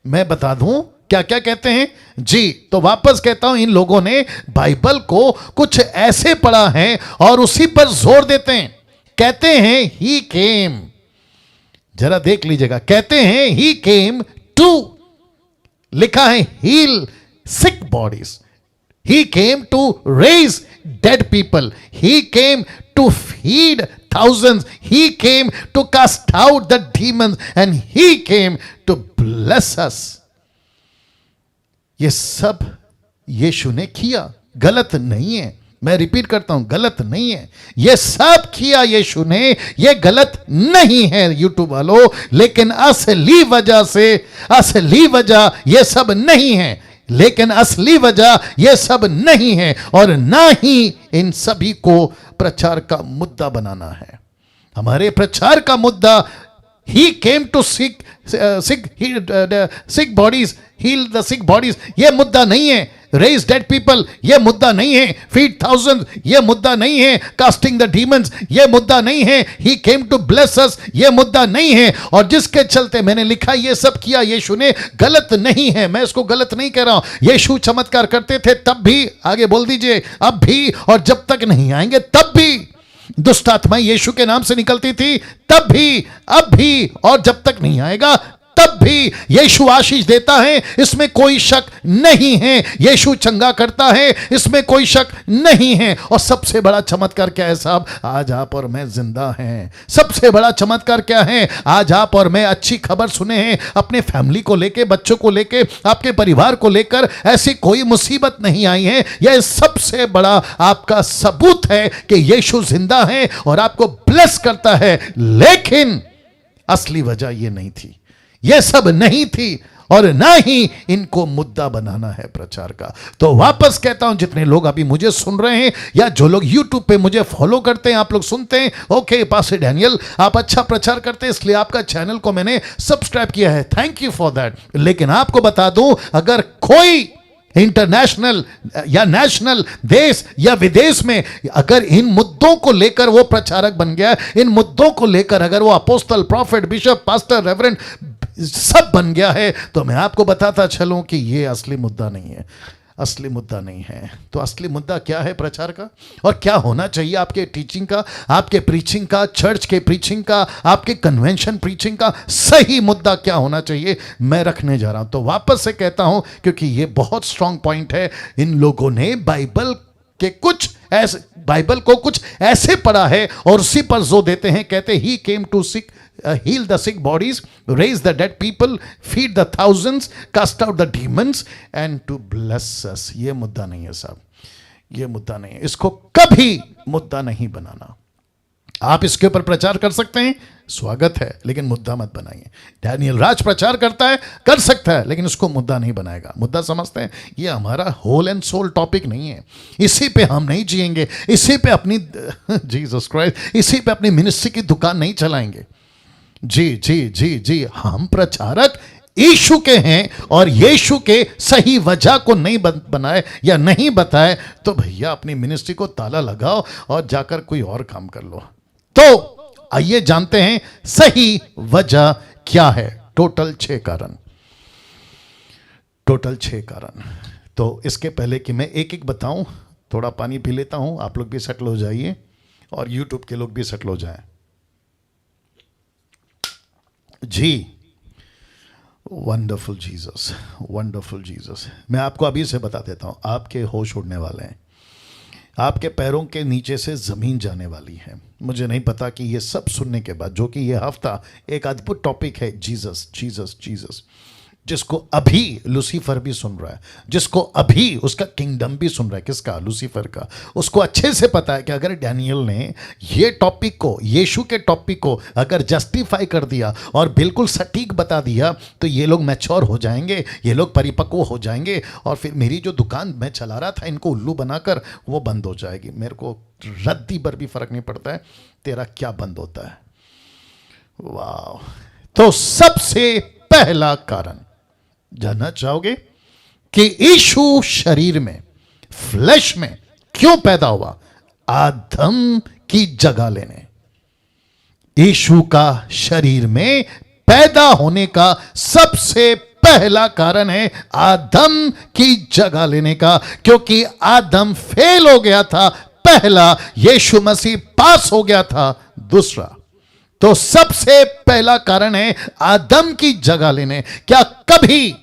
[SPEAKER 1] मैं बता दूं क्या क्या कहते हैं जी। तो वापस कहता हूं, इन लोगों ने बाइबल को कुछ ऐसे पढ़ा है और उसी पर जोर देते हैं। कहते हैं ही केम, जरा देख लीजिएगा, कहते हैं ही केम टू, लिखा है heal sick bodies, he came to raise dead people, he came to feed thousands, he came to cast out the demons, and he came to bless us। ये सब यीशु ने किया, गलत नहीं है। मैं रिपीट करता हूं, गलत नहीं है, ये सब किया यीशु ने, ये गलत नहीं है यूट्यूब वालों। लेकिन असली वजह ये सब नहीं है, लेकिन असली वजह यह सब नहीं है, और ना ही इन सभी को प्रचार का मुद्दा बनाना है। हमारे प्रचार का मुद्दा he came to sick bodies, heal the sick bodies, यह मुद्दा नहीं है। रेज डेड पीपल, यह मुद्दा नहीं है। फीड थाउजेंड, यह मुद्दा नहीं है। कास्टिंग द डीमंस, यह मुद्दा नहीं है। ही केम टू ब्लेस अस, यह मुद्दा नहीं है। और जिसके चलते मैंने लिखा यह सब किया यीशु ने, गलत नहीं है, मैं इसको गलत नहीं कह रहा हूं। यीशु चमत्कार करते थे तब भी, आगे बोल दीजिए, अब भी, और जब तक नहीं आएंगे तब भी। दुष्ट आत्माएं यीशु के नाम से निकलती थी तब भी, अब भी, और जब तक नहीं आएगा तब भी। यीशु आशीष देता है, इसमें कोई शक नहीं है। यीशु चंगा करता है, इसमें कोई शक नहीं है। और सबसे बड़ा चमत्कार क्या है साहब? आज आप और मैं जिंदा हैं। सबसे बड़ा चमत्कार क्या है? आज आप और मैं अच्छी खबर सुने हैं, अपने फैमिली को लेके, बच्चों को लेके, आपके परिवार को लेकर ऐसी कोई मुसीबत नहीं आई है। यह सबसे बड़ा आपका सबूत है कि यीशु जिंदा है और आपको ब्लेस करता है। लेकिन असली वजह यह नहीं थी, यह सब नहीं थी, और ना ही इनको मुद्दा बनाना है प्रचार का। तो वापस कहता हूं, जितने लोग अभी मुझे सुन रहे हैं या जो लोग YouTube पे मुझे फॉलो करते हैं, आप लोग सुनते हैं, ओके पास्टर डैनियल आप अच्छा प्रचार करते हैं, इसलिए आपका चैनल को मैंने सब्सक्राइब किया है, थैंक यू फॉर दैट। लेकिन आपको बता दूं, अगर कोई इंटरनेशनल या नेशनल, देश या विदेश में अगर इन मुद्दों को लेकर वो प्रचारक बन गया, इन मुद्दों को लेकर अगर वो apostle, profit, bishop, pastor, reverend सब बन गया है, तो मैं आपको बताता चलूं कि ये असली मुद्दा नहीं है, असली मुद्दा नहीं है। तो असली मुद्दा क्या है प्रचार का, और क्या होना चाहिए आपके टीचिंग का, आपके प्रीचिंग का, चर्च के प्रीचिंग का, आपके कन्वेंशन प्रीचिंग का सही मुद्दा क्या होना चाहिए, मैं रखने जा रहा हूं। तो वापस से कहता हूं, क्योंकि ये बहुत स्ट्रांग पॉइंट है। इन लोगों ने बाइबल के कुछ ऐसे, बाइबल को कुछ ऐसे पढ़ा है और उसी पर जोर देते हैं। कहते he came to sick, heal the sick bodies, raise the dead people, feed the thousands, cast out the demons, and to bless us। ये मुद्दा नहीं है साहब, ये मुद्दा नहीं है, इसको कभी मुद्दा नहीं बनाना। आप इसके ऊपर प्रचार कर सकते हैं, स्वागत है, लेकिन मुद्दा मत बनाइए। डैनियल राज प्रचार करता है, कर सकता है, लेकिन उसको मुद्दा नहीं बनाएगा। मुद्दा समझते हैं, ये हमारा होल एंड सोल टॉपिक नहीं है, इसी पे हम नहीं जिएंगे, इसी पे अपनी जीसस क्राइस्ट, इसी पे अपनी मिनिस्ट्री की दुकान नहीं चलाएंगे। जी जी जी जी, हम प्रचारक यीशु के हैं, और यीशु के सही वजह को नहीं बनाए या नहीं बताए तो भैया अपनी मिनिस्ट्री को ताला लगाओ और जाकर कोई और काम कर लो। तो आइए जानते हैं सही वजह क्या है। टोटल 6 कारण, टोटल 6 कारण। तो इसके पहले कि मैं एक एक बताऊं, थोड़ा पानी पी लेता हूं, आप लोग भी सेटल हो जाइए और यूट्यूब के लोग भी सेटल हो जाएं। जी, वंडरफुल जीसस, वंडरफुल जीसस। मैं आपको अभी से बता देता हूं, आपके होश उड़ने वाले हैं, आपके पैरों के नीचे से ज़मीन जाने वाली है। मुझे नहीं पता कि ये सब सुनने के बाद, जो कि ये हफ्ता एक अद्भुत टॉपिक है, जीसस जीसस जीसस, जिसको अभी लूसीफर भी सुन रहा है, जिसको अभी उसका किंगडम भी सुन रहा है। किसका? लूसीफर का। उसको अच्छे से पता है कि अगर डैनियल ने ये टॉपिक को, यीशु के टॉपिक को अगर जस्टिफाई कर दिया और बिल्कुल सटीक बता दिया तो ये लोग मैच्योर हो जाएंगे, ये लोग परिपक्व हो जाएंगे, और फिर मेरी जो दुकान मैं चला रहा था इनको उल्लू बनाकर, वो बंद हो जाएगी। मेरे को रद्दी भर भी फर्क नहीं पड़ता है तेरा क्या बंद होता है। वाह। तो सबसे पहला कारण जानना चाहोगे कि यीशु शरीर में, फ्लैश में क्यों पैदा हुआ? आदम की जगह लेने। यीशु का शरीर में पैदा होने का सबसे पहला कारण है आदम की जगह लेने का, क्योंकि आदम फेल हो गया था पहला, यीशु मसीह पास हो गया था दूसरा। तो सबसे पहला कारण है आदम की जगह लेने। क्या कभी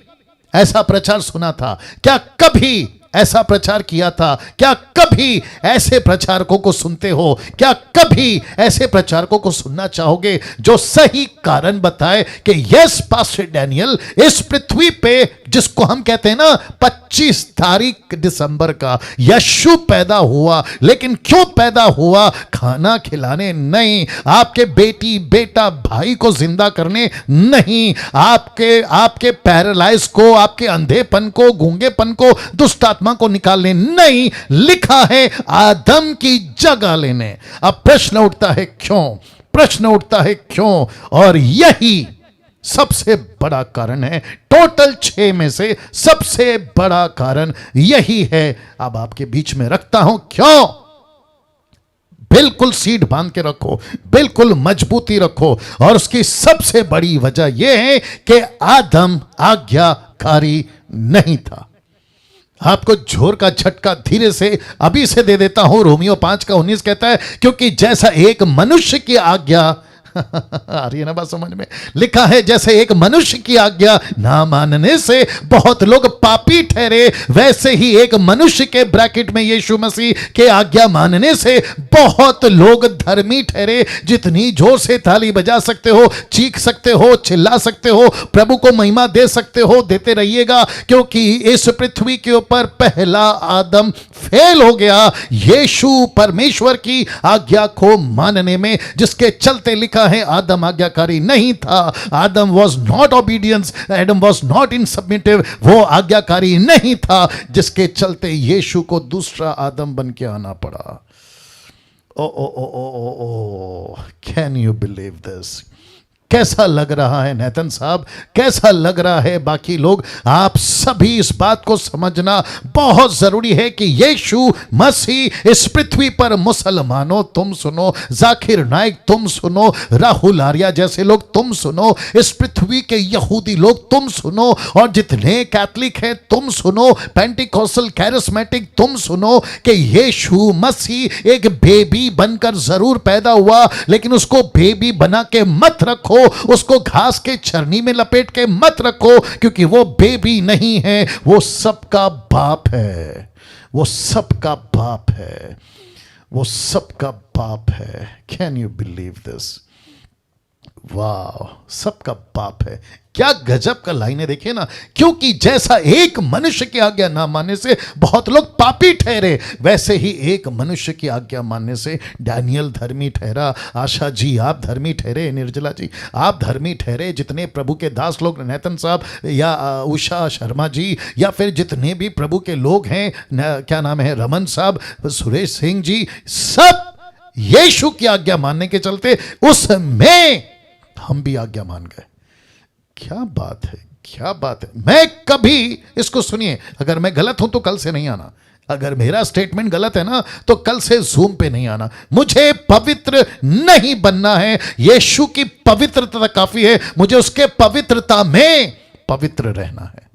[SPEAKER 1] ऐसा प्रचार सुना था? क्या कभी ऐसा प्रचार किया था? क्या कभी ऐसे प्रचारकों को सुनते हो? क्या कभी ऐसे प्रचारकों को सुनना चाहोगे जो सही कारण बताए कि यस पास्टर डैनियल, इस पृथ्वी पे जिसको हम कहते हैं ना 25 तारीख दिसंबर का यीशु पैदा हुआ, लेकिन क्यों पैदा हुआ? खाना खिलाने नहीं, आपके बेटी बेटा भाई को जिंदा करने नहीं, आपके पैरालाइज को, आपके अंधेपन को, गूंगेपन को, दुष्ट आत्मा को निकालने नहीं, लिखा है आदम की जगह लेने। अब प्रश्न उठता है क्यों? प्रश्न उठता है क्यों? और यही सबसे बड़ा कारण है। टोटल 6 में से सबसे बड़ा कारण यही है। अब आपके बीच में रखता हूं क्यों। बिल्कुल सीट बांध के रखो, बिल्कुल मजबूती रखो। और उसकी सबसे बड़ी वजह यह है कि आदम आज्ञाकारी नहीं था। आपको जोर का झटका धीरे से अभी से दे देता हूं। रोमियो 5:19 कहता है, क्योंकि जैसा एक मनुष्य की आज्ञा आ रही है ना बात समझ में? लिखा है जैसे एक मनुष्य की आज्ञा ना मानने से बहुत लोग पापी ठहरे, वैसे ही एक मनुष्य के ब्रैकेट में यीशु मसीह के आज्ञा मानने से बहुत लोग धर्मी ठहरे। जितनी जोर से ताली बजा सकते हो, चीख सकते हो, चिल्ला सकते हो, प्रभु को महिमा दे सकते हो, देते रहिएगा, क्योंकि इस पृथ्वी के ऊपर पहला आदम फेल हो गया यीशु परमेश्वर की आज्ञा को मानने में, जिसके चलते लिखा है आदम आज्ञाकारी नहीं था। Adam was not obedience, Adam was not in submissive, वो आज्ञाकारी नहीं था, जिसके चलते यीशु को दूसरा आदम बन के आना पड़ा। ओ ओ ओ ओ ओ ओ, कैन यू बिलीव दिस? कैसा लग रहा है नेतन साहब? कैसा लग रहा है बाकी लोग? आप सभी इस बात को समझना बहुत जरूरी है कि यीशु मसीह इस पृथ्वी पर, मुसलमानों तुम सुनो, जाकिर नाइक तुम सुनो, राहुल आर्या जैसे लोग तुम सुनो, इस पृथ्वी के यहूदी लोग तुम सुनो, और जितने कैथलिक हैं तुम सुनो, पेंटिकोस्टल कैरिस्मेटिक तुम सुनो, कि यीशु मसीह एक बेबी बनकर जरूर पैदा हुआ, लेकिन उसको बेबी बना के मत रखो, उसको घास के चरनी में लपेट के मत रखो, क्योंकि वो बेबी नहीं है, वो सबका बाप है, वो सबका बाप है, वो सबका बाप है। Can you believe this? वाह, सबका बाप है। क्या गजब का लाइन है, देखिए ना। क्योंकि जैसा एक मनुष्य की आज्ञा ना मानने से बहुत लोग पापी ठहरे, वैसे ही एक मनुष्य की आज्ञा मानने से डैनियल धर्मी ठहरा। आशा जी आप धर्मी ठहरे, निर्जला जी आप धर्मी ठहरे, जितने प्रभु के दास लोग, नैतन साहब या उषा शर्मा जी, या फिर जितने भी प्रभु के लोग हैं, क्या नाम है, रमन साहब, सुरेश सिंह जी, सब यीशु की आज्ञा मानने के चलते उसमें हम भी आज्ञा मान गए। क्या बात है, क्या बात है। मैं कभी, इसको सुनिए, अगर मैं गलत हूं तो कल से नहीं आना, अगर मेरा स्टेटमेंट गलत है ना तो कल से जूम पे नहीं आना। मुझे पवित्र नहीं बनना है, यीशु की पवित्रता काफी है, मुझे उसके पवित्रता में पवित्र रहना है।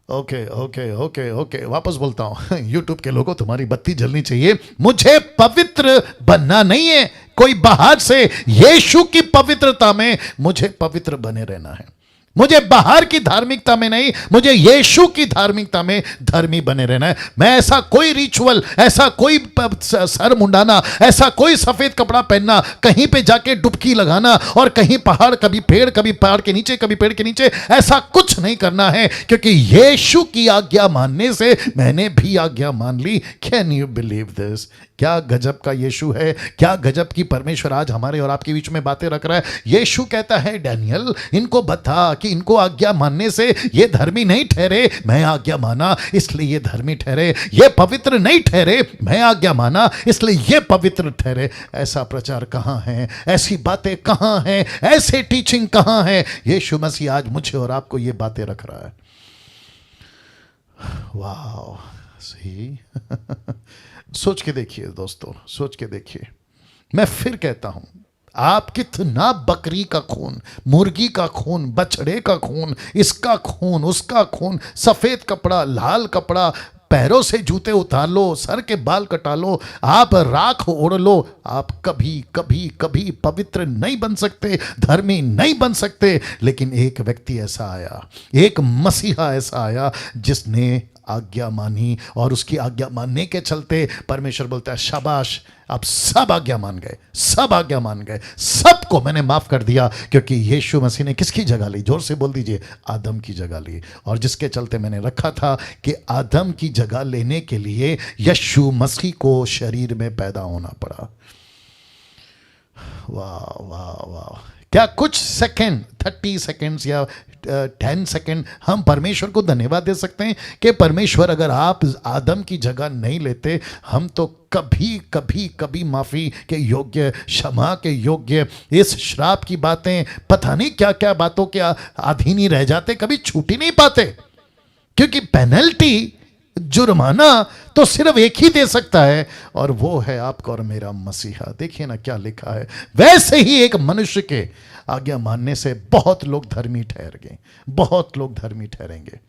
[SPEAKER 1] ओके ओके ओके ओके, वापस बोलता हूं। यूट्यूब के लोगों, तुम्हारी बत्ती जलनी चाहिए। मुझे पवित्र बनना नहीं है कोई बाहर से, यीशु की पवित्रता में मुझे पवित्र बने रहना है। मुझे बाहर की धार्मिकता में नहीं, मुझे यीशु की धार्मिकता में धर्मी बने रहना है। मैं ऐसा कोई रिचुअल, ऐसा कोई सर मुंडाना, ऐसा कोई सफेद कपड़ा पहनना, कहीं पे जाके डुबकी लगाना और कहीं पहाड़, कभी पेड़, कभी पहाड़ के नीचे, कभी पेड़ के नीचे, ऐसा कुछ नहीं करना है। क्योंकि यीशु की आज्ञा मानने से मैंने भी आज्ञा मान ली। Can you believe this? क्या गजब का यीशु है, क्या गजब की परमेश्वर आज हमारे और आपके बीच में बातें रख रहा है। यीशु कहता है, डैनियल इनको बता कि इनको आज्ञा मानने से ये धर्मी नहीं ठहरे, मैं आज्ञा माना इसलिए ये धर्मी ठहरे। ये पवित्र नहीं ठहरे, मैं आज्ञा माना इसलिए ये पवित्र ठहरे। ऐसा प्रचार कहां है, ऐसी बातें कहां हैं, ऐसे टीचिंग कहां है? यीशु मसीह आज मुझे और आपको ये बातें रख रहा है। वाह, सही। सोच के देखिए दोस्तों, सोच के देखिए। मैं फिर कहता हूं, आप कितना बकरी का खून, मुर्गी का खून, बछड़े का खून, इसका खून, उसका खून, सफेद कपड़ा, लाल कपड़ा, पैरों से जूते उतार लो, सर के बाल कटा लो, आप राख ओढ़ लो, आप कभी कभी कभी पवित्र नहीं बन सकते, धर्मी नहीं बन सकते। लेकिन एक व्यक्ति ऐसा आया, एक मसीहा ऐसा आया जिसने आज्ञा मानी, और उसकी आज्ञा मानने के चलते परमेश्वर बोलता है, शाबाश, अब सब आज्ञा मान गए, सब आज्ञा मान गए, सबको मैंने माफ कर दिया। क्योंकि यीशु मसीह ने किसकी जगह ली? जोर से बोल दीजिए, आदम की जगह ली। और जिसके चलते मैंने रखा था कि आदम की जगह लेने के लिए यीशु मसीह को शरीर में पैदा होना पड़ा। वाह वाह वाह, क्या कुछ सेकंड, 30 सेकंड्स या 10 सेकंड हम परमेश्वर को धन्यवाद दे सकते हैं कि परमेश्वर, अगर आप आदम की जगह नहीं लेते, हम तो कभी कभी कभी माफी के योग्य, क्षमा के योग्य, इस श्राप की बातें, पता नहीं क्या क्या बातों के अधीन ही रह जाते, कभी छूट ही नहीं पाते। क्योंकि पेनल्टी, जुर्माना तो सिर्फ एक ही दे सकता है, और वो है आपका और मेरा मसीहा। देखिए ना क्या लिखा है। वैसे ही एक मनुष्य के आज्ञा मानने से बहुत लोग धर्मी ठहर गए, बहुत लोग धर्मी ठहरेंगे।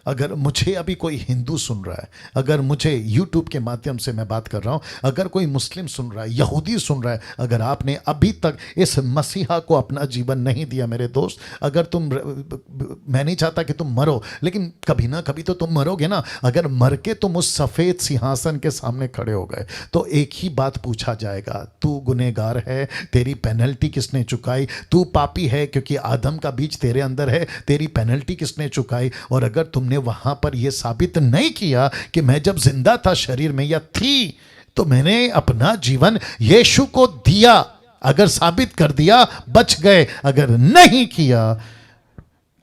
[SPEAKER 1] अगर मुझे अभी कोई हिंदू सुन रहा है, अगर मुझे यूट्यूब के माध्यम से मैं बात कर रहा हूं, अगर कोई मुस्लिम सुन रहा है, यहूदी सुन रहा है, अगर आपने अभी तक इस मसीहा को अपना जीवन नहीं दिया, मेरे दोस्त, अगर तुम, मैं नहीं चाहता कि तुम मरो, लेकिन कभी ना कभी तो तुम मरोगे ना। अगर मर के तुम उस सफ़ेद सिंहासन के सामने खड़े हो गए तो एक ही बात पूछा जाएगा, तू गुनहगार है, तेरी पेनल्टी किसने चुकाई? तू पापी है क्योंकि आदम का बीज तेरे अंदर है, तेरी पेनल्टी किसने चुकाई? और अगर तुमने वहां पर यह साबित नहीं किया कि मैं जब जिंदा था शरीर में या थी, तो मैंने अपना जीवन यीशु को दिया, अगर साबित कर दिया बच गए, अगर नहीं किया,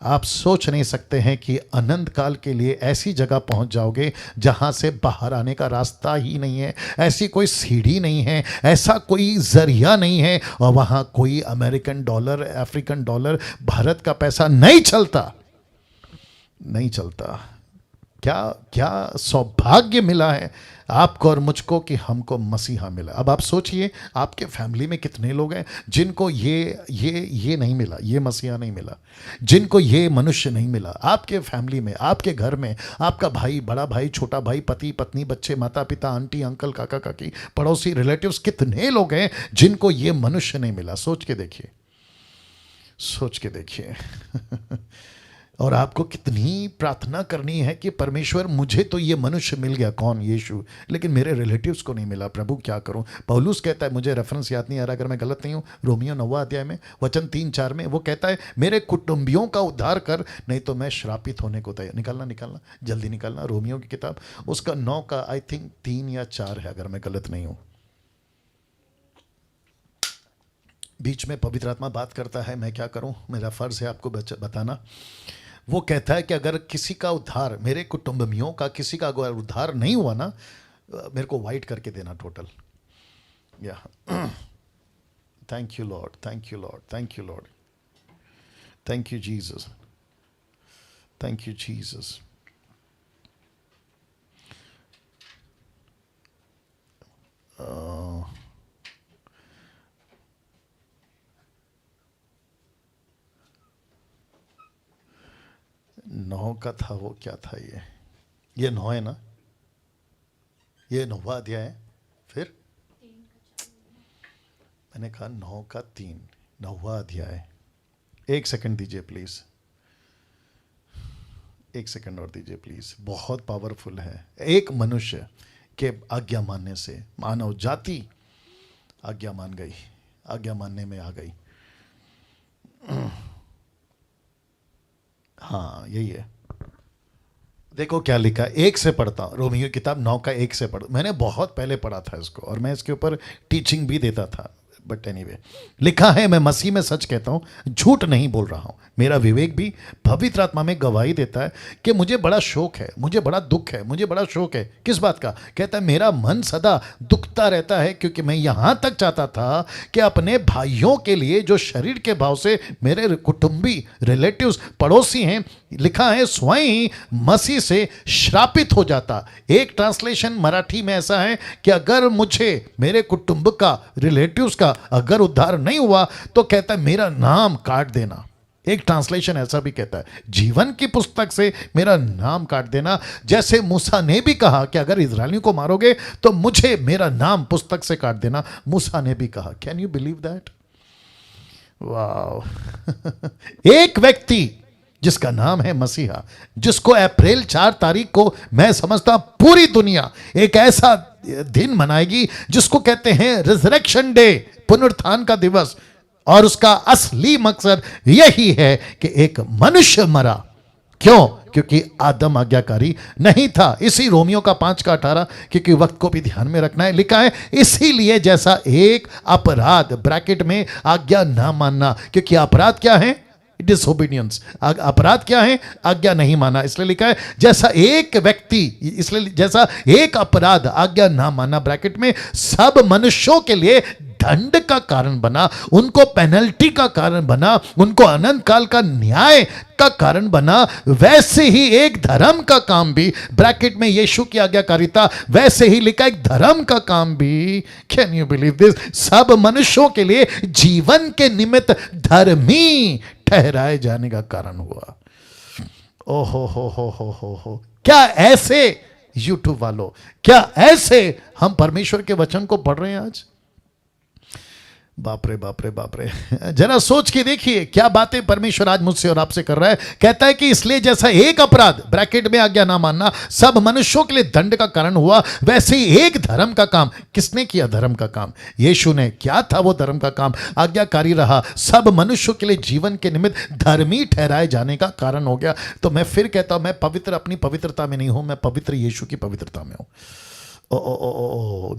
[SPEAKER 1] आप सोच नहीं सकते हैं कि अनंत काल के लिए ऐसी जगह पहुंच जाओगे जहां से बाहर आने का रास्ता ही नहीं है, ऐसी कोई सीढ़ी नहीं है, ऐसा कोई जरिया नहीं है, और वहां कोई American dollar, African dollar, Bharat का पैसा नहीं चलता, नहीं चलता। क्या क्या सौभाग्य मिला है आपको और मुझको कि हमको मसीहा मिला। अब आप सोचिए, आपके फैमिली में कितने लोग हैं जिनको ये नहीं मिला, ये मसीहा नहीं मिला, जिनको ये मनुष्य नहीं मिला। आपके फैमिली में, आपके घर में, आपका भाई, बड़ा भाई, छोटा भाई, पति पत्नी, बच्चे, माता पिता, आंटी अंकल, काका काकी, पड़ोसी, रिलेटिव्स, कितने लोग हैं जिनको ये मनुष्य नहीं मिला। सोच के देखिए, सोच के देखिए। और आपको कितनी प्रार्थना करनी है कि परमेश्वर मुझे तो ये मनुष्य मिल गया, कौन? यीशु, लेकिन मेरे रिलेटिव्स को नहीं मिला, प्रभु क्या करूं? पौलुस कहता है, मुझे रेफरेंस याद नहीं आ रहा अगर मैं गलत नहीं हूं, रोमियो 9 अध्याय में वचन 3-4 में वो कहता है, मेरे कुटुंबियों का उद्धार कर, नहीं तो मैं श्रापित होने को तैयार। निकालना जल्दी निकालना, रोमियो की किताब उसका 9 का आई थिंक 3 या 4 है अगर मैं गलत नहीं हूं। बीच में पवित्र आत्मा बात करता है, मैं क्या करूं, मेरा फर्ज है आपको बताना। वो कहता है कि अगर किसी का उद्धार, मेरे कुटुंबियों का किसी का अगर उद्धार नहीं हुआ ना, मेरे को वाइट करके देना टोटल। या thank you Lord, thank you Lord, thank you Lord, thank you Jesus, thank you Jesus. नौ का था, वो क्या था? ये 9 है ना, ये 9वां अध्याय है। फिर मैंने कहा 9 का 3, 9वां अध्याय। 1 सेकंड दीजिए प्लीज, 1 सेकंड और दीजिए प्लीज, बहुत पावरफुल है। एक मनुष्य के आज्ञा मानने से मानव जाति आज्ञा मान गई, आज्ञा मानने में आ गई। हाँ यही है। देखो क्या लिखा, 1 से पढ़ता हूँ, रोमियो किताब 9 का 1 से पढ़, मैंने बहुत पहले पढ़ा था इसको और मैं इसके ऊपर टीचिंग भी देता था, बट एनीवे लिखा है, मैं मसीह में सच कहता हूँ, झूठ नहीं बोल रहा हूँ, मेरा विवेक भी पवित्र आत्मा में गवाही देता है कि मुझे बड़ा शौक है, मुझे बड़ा दुख है, मुझे बड़ा शौक है। किस बात का? कहता है मेरा मन सदा दुखता रहता है, क्योंकि मैं यहाँ तक चाहता था कि अपने भाइयों के लिए जो शरीर के भाव से मेरे कुटुंबी, रिलेटिव्स, पड़ोसी हैं, लिखा है स्वयं मसीह से श्रापित हो जाता। एक ट्रांसलेशन मराठी में ऐसा है कि अगर मुझे, मेरे कुटुंब का, रिलेटिव्स का अगर उद्धार नहीं हुआ तो कहता है मेरा नाम काट देना। एक ट्रांसलेशन ऐसा भी कहता है, जीवन की पुस्तक से मेरा नाम काट देना। जैसे मूसा ने भी कहा कि अगर इजरायलियों को मारोगे तो मुझे, मेरा नाम पुस्तक से काट देना, मूसा ने भी कहा। Can you believe that? वाह। एक व्यक्ति जिसका नाम है मसीहा, जिसको अप्रैल 4 तारीख को मैं समझता पूरी दुनिया एक ऐसा दिन मनाएगी जिसको कहते हैं रिजरेक्शन डे, पुनरुत्थान का दिवस, और उसका असली मकसद यही है कि एक मनुष्य मरा। क्यों? क्योंकि आदम आज्ञाकारी नहीं था। इसी रोमियो का 5 का 18, क्योंकि वक्त को भी ध्यान में रखना है, लिखा है इसीलिए जैसा एक अपराध, ब्रैकेट में आज्ञा ना मानना, क्योंकि अपराध क्या है? डिसोबीडियंस। अपराध क्या है? आज्ञा नहीं माना। इसलिए लिखा है जैसा एक व्यक्ति, इसलिए जैसा एक अपराध, आज्ञा ना माना, ब्रैकेट में, सब मनुष्यों के लिए दंड का कारण बना, उनको पेनल्टी का कारण बना, उनको अनंत काल का न्याय का कारण बना, वैसे ही एक धर्म का काम भी, ब्रैकेट में यीशु की आज्ञाकारिता, वैसे ही लिखा एक धर्म का काम भी, कैन यू बिलीव दिस, सब मनुष्यों के लिए जीवन के निमित्त धर्मी ठहराए जाने का कारण हुआ। ओहो हो। क्या ऐसे यूट्यूब वालों, क्या ऐसे हम परमेश्वर के वचन को पढ़ रहे हैं आज? बाप रे बाप रे बाप रे। जरा सोच के देखिए क्या बातें परमेश्वर आज मुझसे और आपसे कर रहा है। कहता है कि इसलिए जैसा एक अपराध, ब्रैकेट में आज्ञा ना मानना, सब मनुष्यों के लिए दंड का कारण हुआ, वैसे ही एक धर्म का काम। किसने किया धर्म का काम? यीशु ने। क्या था वो धर्म का काम? आज्ञाकारी रहा, सब मनुष्यों के लिए जीवन के निमित्त धर्मी ठहराए जाने का कारण हो गया। तो मैं फिर कहता हूं, मैं पवित्र अपनी पवित्रता में नहीं हूं, मैं पवित्र यीशु की पवित्रता में हूं।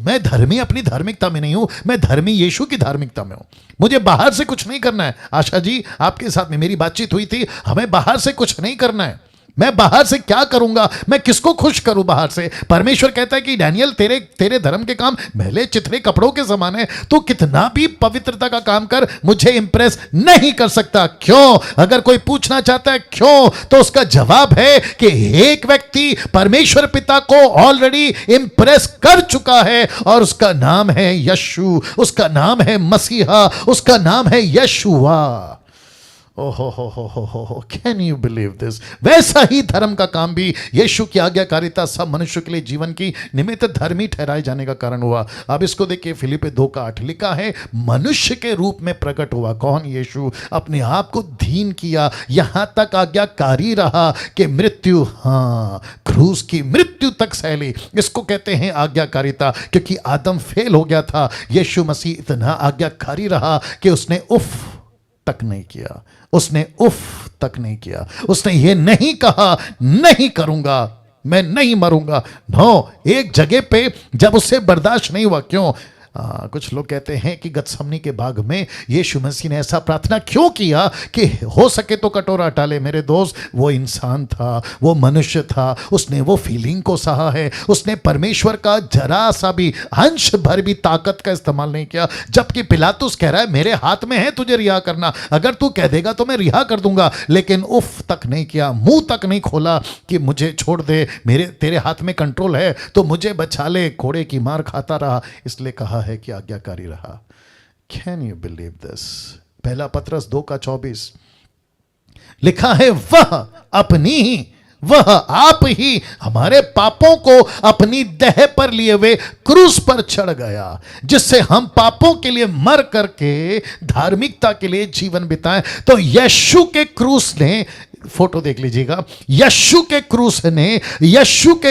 [SPEAKER 1] मैं धर्मी अपनी धार्मिकता में नहीं हूं, मैं धर्मी यीशु की धार्मिकता में हूं। मुझे बाहर से कुछ नहीं करना है। आशा जी, आपके साथ में मेरी बातचीत हुई थी, हमें बाहर से कुछ नहीं करना है। मैं बाहर से क्या करूंगा? मैं किसको खुश करूं बाहर से? परमेश्वर कहता है कि डैनियल, तेरे धर्म के काम मैले चिथड़े कपड़ों के समान है, तो कितना भी पवित्रता का काम कर, मुझे इंप्रेस नहीं कर सकता। क्यों? अगर कोई पूछना चाहता है क्यों, तो उसका जवाब है कि एक व्यक्ति परमेश्वर पिता को ऑलरेडी इंप्रेस कर चुका है, और उसका नाम है यीशु, उसका नाम है मसीहा, उसका नाम है यशुआ। ओहो हो, कैन यू बिलीव दिस? वैसा ही धर्म का काम भी यीशु की आज्ञाकारिता सब मनुष्य के लिए जीवन की निमित्त धर्मी ठहराए जाने का कारण हुआ। अब इसको देखिए, फिलिप्पी 2:8 लिखा है, मनुष्य के रूप में प्रकट हुआ। कौन? यीशु। अपने आप को दीन किया, यहां तक आज्ञाकारी रहा कि मृत्यु, हाँ, क्रूस की मृत्यु तक सहली। इसको कहते हैं आज्ञाकारिता, क्योंकि आदम फेल हो गया था। यीशु मसीह इतना आज्ञाकारी रहा कि उसने उफ तक नहीं किया, उसने उफ तक नहीं किया। उसने ये नहीं कहा, नहीं करूंगा, मैं नहीं मरूंगा। नो, एक जगह पे जब उससे बर्दाश्त नहीं हुआ, क्यों? कुछ लोग कहते हैं कि गतसमनी के बाग में यीशु मसीह ने ऐसा प्रार्थना क्यों किया कि हो सके तो कटोरा हटा ले। मेरे दोस्त, वो इंसान था, वो मनुष्य था, उसने वो फीलिंग को सहा है। उसने परमेश्वर का जरा सा भी अंश भर भी ताकत का इस्तेमाल नहीं किया। जबकि पिलातुस कह रहा है, मेरे हाथ में है तुझे रिहा करना, अगर तू कह देगा तो मैं रिहा कर दूंगा। लेकिन उफ तक नहीं किया, मुंह तक नहीं खोला कि मुझे छोड़ दे, मेरे तेरे हाथ में कंट्रोल है तो मुझे बचा ले। घोड़े की मार खाता रहा, इसलिए कहा है कि आज्ञाकारी रहा। Can you believe this? पहला पत्रस 2:24 लिखा है, वह आप ही हमारे पापों को अपनी देह पर लिए हुए क्रूस पर चढ़ गया, जिससे हम पापों के लिए मर करके धार्मिकता के लिए जीवन बिताएं। तो यीशु के क्रूस ने, फोटो देख लीजिएगा, यीशु के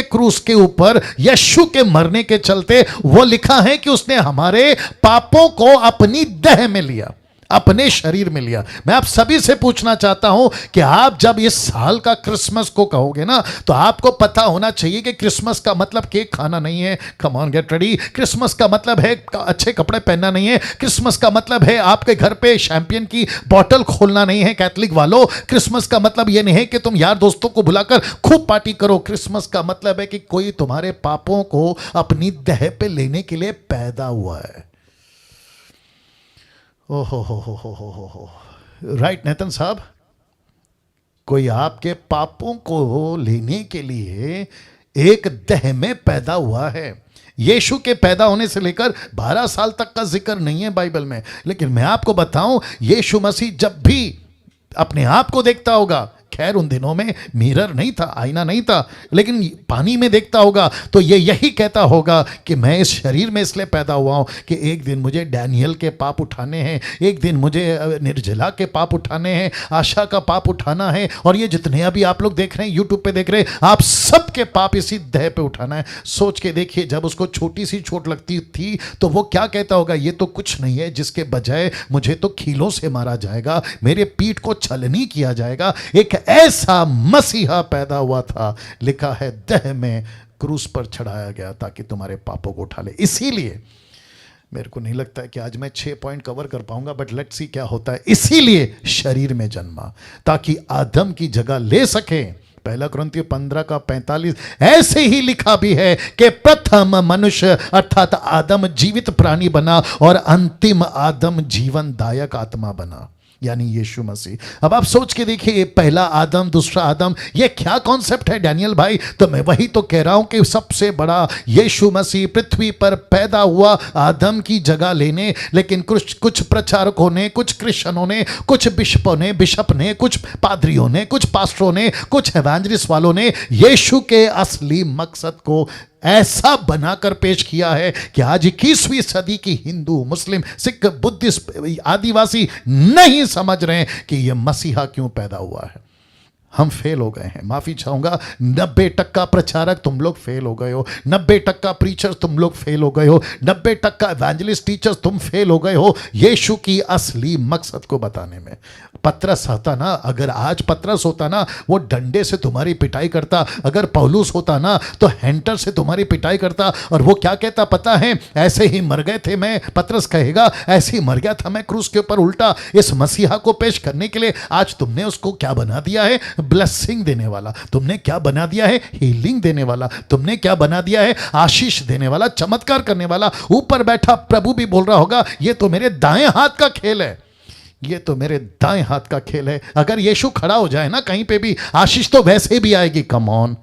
[SPEAKER 1] क्रूस के ऊपर यीशु के मरने के चलते वो लिखा है कि उसने हमारे पापों को अपनी देह में लिया, अपने शरीर में लिया। मैं आप सभी से पूछना चाहता हूं कि आप जब इस साल का क्रिसमस को कहोगे ना, तो आपको पता होना चाहिए कि क्रिसमस का मतलब केक खाना नहीं है। कम ऑन, गेट रेडी। क्रिसमस का मतलब है अच्छे कपड़े पहनना नहीं है। क्रिसमस का मतलब है आपके घर पे शैंपियन की बोतल खोलना नहीं है, कैथलिक वालों। क्रिसमस का मतलब यह नहीं है कि तुम यार दोस्तों को बुलाकर खूब पार्टी करो। क्रिसमस का मतलब है कि कोई तुम्हारे पापों को अपनी देह पे लेने के लिए पैदा हुआ है। ओहो हो, राइट नेतन साहब? कोई आपके पापों को लेने के लिए एक देह में पैदा हुआ है। यीशु के पैदा होने से लेकर 12 साल तक का जिक्र नहीं है बाइबल में। लेकिन मैं आपको बताऊं, यीशु मसीह जब भी अपने आप को देखता होगा, खैर उन दिनों में मिरर नहीं था, आईना नहीं था, लेकिन पानी में देखता होगा तो ये यही कहता होगा कि मैं इस शरीर में इसलिए पैदा हुआ हूं कि एक दिन मुझे डैनियल के पाप उठाने हैं, एक दिन मुझे निर्जला के पाप उठाने हैं, आशा का पाप उठाना है, और ये जितने अभी आप लोग देख रहे हैं, यूट्यूब पे देख रहे हैं, आप सबके पाप इसी देह पे उठाना है। सोच के देखिए, जब उसको छोटी सी चोट लगती थी तो वो क्या कहता होगा? ये तो कुछ नहीं है, जिसके बजाय मुझे तो खीलों से मारा जाएगा, मेरे पीठ को छलनी किया जाएगा। एक ऐसा मसीहा पैदा हुआ था, लिखा है देह में क्रूस पर चढ़ाया गया ताकि तुम्हारे पापों को उठा ले। इसीलिए मेरे को नहीं लगता है कि आज मैं 6 पॉइंट कवर कर पाऊंगा, बट लेट्स सी क्या होता है। इसीलिए शरीर में जन्मा ताकि आदम की जगह ले सके। पहला कुरिन्थियों 15:45 ऐसे ही लिखा भी है कि प्रथम मनुष्य अर्थात आदम जीवित प्राणी बना और अंतिम आदम जीवनदायक आत्मा बना, यानी यीशु मसीह। अब आप सोच के देखिए, पहला आदम, दूसरा आदम, ये क्या कॉन्सेप्ट है डैनियल भाई? तो मैं वही तो कह रहा हूं कि सबसे बड़ा यीशु मसीह पृथ्वी पर पैदा हुआ आदम की जगह लेने। लेकिन कुछ प्रचारकों ने, कुछ क्रिश्चियनों ने, कुछ बिशप ने, कुछ पादरियों ने, कुछ पास्टरों ने, कुछ एवेंजलिस्ट वालों ने यीशु के असली मकसद को ऐसा बनाकर पेश किया है कि आज 21वीं सदी की हिंदू, मुस्लिम, सिख, बुद्धिस्ट, आदिवासी नहीं समझ रहे हैं कि यह मसीहा क्यों पैदा हुआ है। हम फेल हो गए हैं, माफी चाहूंगा। 90% प्रचारक तुम लोग फेल हो गए हो, 90% प्रीचर तुम लोग फेल हो गए हो, 90% एवेंजलिस्ट टीचर्स तुम फेल हो गए हो यीशु की असली मकसद को बताने में। पतरस होता ना, अगर आज पतरस होता ना, वो डंडे से तुम्हारी पिटाई करता। अगर पौलुस होता ना, तो हैंटर से तुम्हारी पिटाई करता। और वो क्या कहता पता है? ऐसे ही मर गए थे मैं, पतरस कहेगा, ऐसे ही मर गया था मैं क्रूस के ऊपर उल्टा। इस मसीहा को पेश करने के लिए आज तुमने उसको क्या बना दिया है? ब्लेसिंग देने वाला। तुमने क्या बना दिया है? हीलिंग देने वाला। तुमने क्या बना दिया है? आशीष देने वाला, चमत्कार करने वाला। ऊपर बैठा प्रभु भी बोल रहा होगा, ये तो मेरे दाएं हाथ का खेल है, ये तो मेरे दाएं हाथ का खेल है। अगर यीशु खड़ा हो जाए ना कहीं पे भी, आशीष तो वैसे भी आएगी। कम ऑन,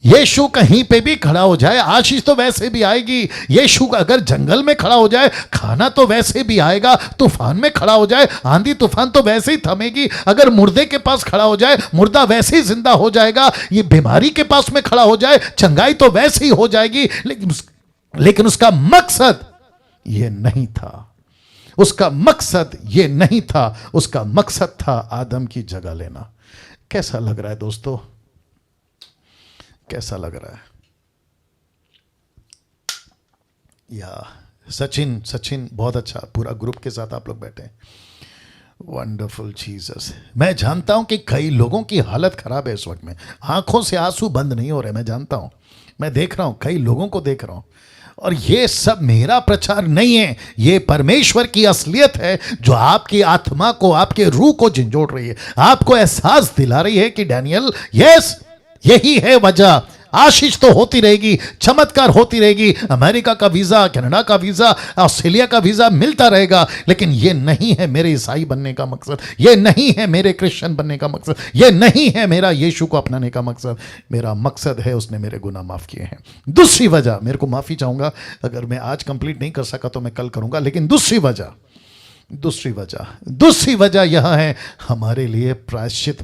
[SPEAKER 1] यीशु कहीं पे भी खड़ा हो जाए, आशीष तो वैसे भी आएगी। यीशु अगर जंगल में खड़ा हो जाए, खाना तो वैसे भी आएगा। तूफान में खड़ा हो जाए, आंधी तूफान तो वैसे ही थमेगी। अगर मुर्दे के पास खड़ा हो जाए, मुर्दा वैसे ही जिंदा हो जाएगा। ये बीमारी के पास में खड़ा हो जाए, चंगाई तो वैसे ही हो जाएगी। लेकिन उसका मकसद ये नहीं था। उसका मकसद ये नहीं था। उसका मकसद था आदम की जगह लेना। कैसा लग रहा है दोस्तों? कैसा लग रहा है? या सचिन बहुत अच्छा, पूरा ग्रुप के साथ आप लोग बैठे। Wonderful Jesus. मैं जानता हूं कि कई लोगों की हालत खराब है इस वक्त में, आंखों से आंसू बंद नहीं हो रहे। मैं जानता हूं, मैं देख रहा हूं, कई लोगों को देख रहा हूं। और ये सब मेरा प्रचार नहीं है, ये परमेश्वर की असलियत है जो आपकी आत्मा को, आपके रूह को झंझोड़ रही है, आपको एहसास दिला रही है कि डैनियल, यस, यही है वजह। आशीष तो होती रहेगी, चमत्कार होती रहेगी, अमेरिका का वीजा, कनाडा का वीजा, ऑस्ट्रेलिया का वीजा मिलता रहेगा, लेकिन यह नहीं है मेरे ईसाई बनने का मकसद, यह नहीं है मेरे क्रिश्चियन बनने का मकसद, यह नहीं है मेरा यीशु को अपनाने का मकसद। मेरा मकसद है उसने मेरे गुनाह माफ किए हैं। दूसरी वजह, मेरे को माफी चाहूंगा अगर मैं आज कंप्लीट नहीं कर सका तो मैं कल करूंगा, लेकिन दूसरी वजह यह है, हमारे लिए प्रायश्चित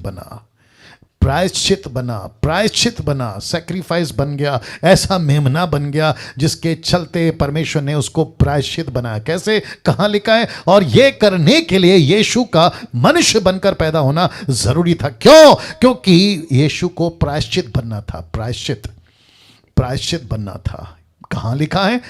[SPEAKER 1] बना, सैक्रिफाइस बन गया, ऐसा मेमना बन गया जिसके चलते परमेश्वर ने उसको प्रायश्चित बनाया। कैसे? कहां लिखा है? और यह करने के लिए यीशु का मनुष्य बनकर पैदा होना जरूरी था। क्यों? क्योंकि यीशु को प्रायश्चित बनना था, प्रायश्चित बनना था। कहां लिखा है?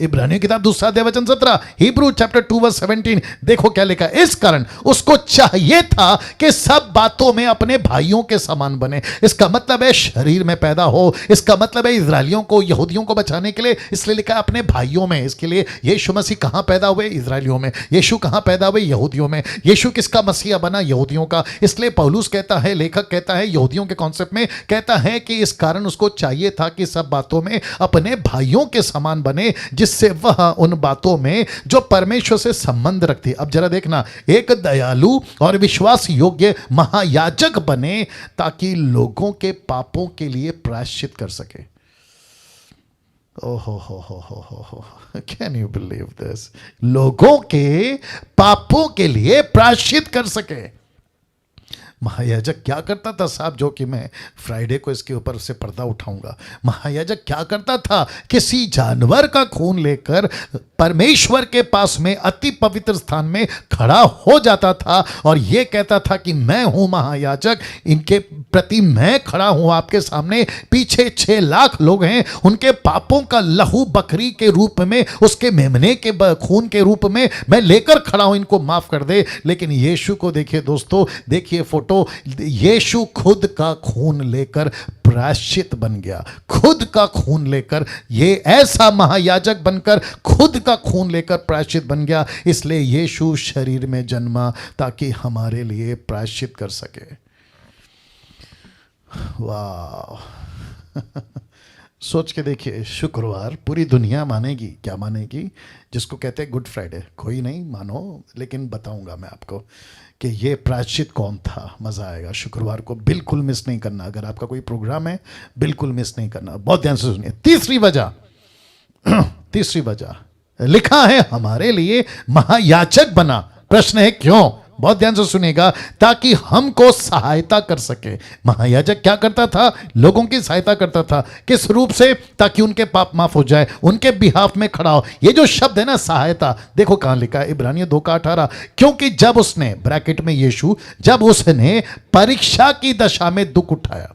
[SPEAKER 1] इब्रानियों किताब 2 अध्याय वचन 17, हिब्रू चैप्टर 2 वर्स 17। देखो क्या लिखा है। इस कारण उसको चाहिए था कि सब बातों में अपने भाइयों के समान बने। इसका मतलब है शरीर में पैदा हो। इसका मतलब है इजरायलियों को, यहूदियों को बचाने के लिए, इसलिए लिखा है अपने भाइयों में। इसके लिए यीशु मसीह कहां पैदा हुए? इजरायलियों में। यीशु कहां पैदा हुए? यहूदियों में। यीशु किसका मसीहा बना? यहूदियों का। इसलिए पौलुस कहता है, लेखक कहता है, यहूदियों के कॉन्सेप्ट में कहता है कि इस कारण उसको चाहिए था कि सब बातों में अपने भाइयों के समान बने, जिससे वह उन बातों में जो परमेश्वर से संबंध रखती। अब जरा देखना, एक दयालु और विश्वास योग्य महायाजक बने ताकि लोगों के पापों के लिए प्रायश्चित कर सके। ओहो, कैन यू बिलीव दिस? लोगों के पापों के लिए प्रायश्चित कर सके। महायाजक क्या करता था साहब, जो कि मैं फ्राइडे को इसके ऊपर से पर्दा उठाऊंगा। महायाजक क्या करता था? किसी जानवर का खून लेकर परमेश्वर के पास में अति पवित्र स्थान में खड़ा हो जाता था और यह कहता था कि मैं हूं महायाजक, इनके प्रति मैं खड़ा हूं आपके सामने। पीछे 6 लाख लोग हैं, उनके पापों का लहू बकरी के रूप में, उसके मेमने के खून के रूप में मैं लेकर खड़ा हूं, इनको माफ कर दे। लेकिन यीशु को देखिए दोस्तों, देखिए फोटो, यीशु खुद का खून लेकर प्रायश्चित बन गया। खुद का खून लेकर, ये ऐसा महायाजक बनकर खुद का खून लेकर प्रायश्चित बन गया। इसलिए यीशु शरीर में जन्मा ताकि हमारे लिए प्रायश्चित कर सके। वाह सोच के देखिए, शुक्रवार पूरी दुनिया मानेगी। क्या मानेगी? जिसको कहते हैं गुड फ्राइडे। कोई नहीं मानो, लेकिन बताऊंगा मैं आपको कि ये प्रायश्चित कौन था। मज़ा आएगा। शुक्रवार को बिल्कुल मिस नहीं करना। अगर आपका कोई प्रोग्राम है, बिल्कुल मिस नहीं करना। बहुत ध्यान से सुनिए। तीसरी वजह लिखा है, हमारे लिए महायाजक बना। प्रश्न है क्यों? बहुत ध्यान से सुनिएगा, ताकि हमको सहायता कर सके। महायाजक क्या करता था? लोगों की सहायता करता था। किस रूप से? ताकि उनके पाप माफ हो जाए, उनके बिहाफ में खड़ा हो। ये जो शब्द है ना, सहायता, देखो कहां लिखा है, इब्रानियों 2:18। क्योंकि जब उसने, ब्रैकेट में यीशु, जब उसने परीक्षा की दशा में दुख उठाया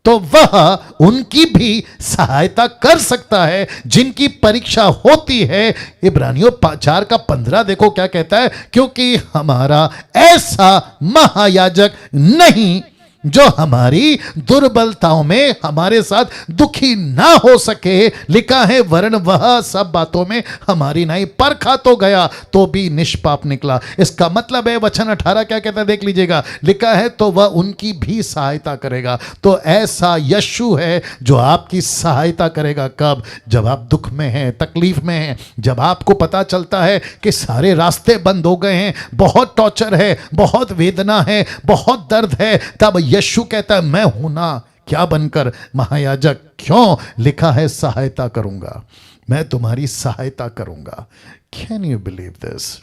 [SPEAKER 1] तो वह उनकी भी सहायता कर सकता है जिनकी परीक्षा होती है। इब्रानियों 4:15 देखो क्या कहता है, क्योंकि हमारा ऐसा महायाजक नहीं जो हमारी दुर्बलताओं में हमारे साथ दुखी ना हो सके। लिखा है, वरन वह सब बातों में हमारी नहीं, परखा तो गया तो भी निष्पाप निकला। इसका मतलब है, वचन 18 क्या कहता है देख लीजिएगा। लिखा है, तो वह उनकी भी सहायता करेगा। तो ऐसा यीशु है जो आपकी सहायता करेगा। कब? जब आप दुख में हैं, तकलीफ में हैं, जब आपको पता चलता है कि सारे रास्ते बंद हो गए हैं, बहुत टॉर्चर है, बहुत वेदना है, बहुत दर्द है, तब यीशु कहता है, मैं हूं ना। क्या बनकर महायाजक? क्यों? लिखा है सहायता करूंगा, मैं तुम्हारी सहायता करूंगा। Can you believe this?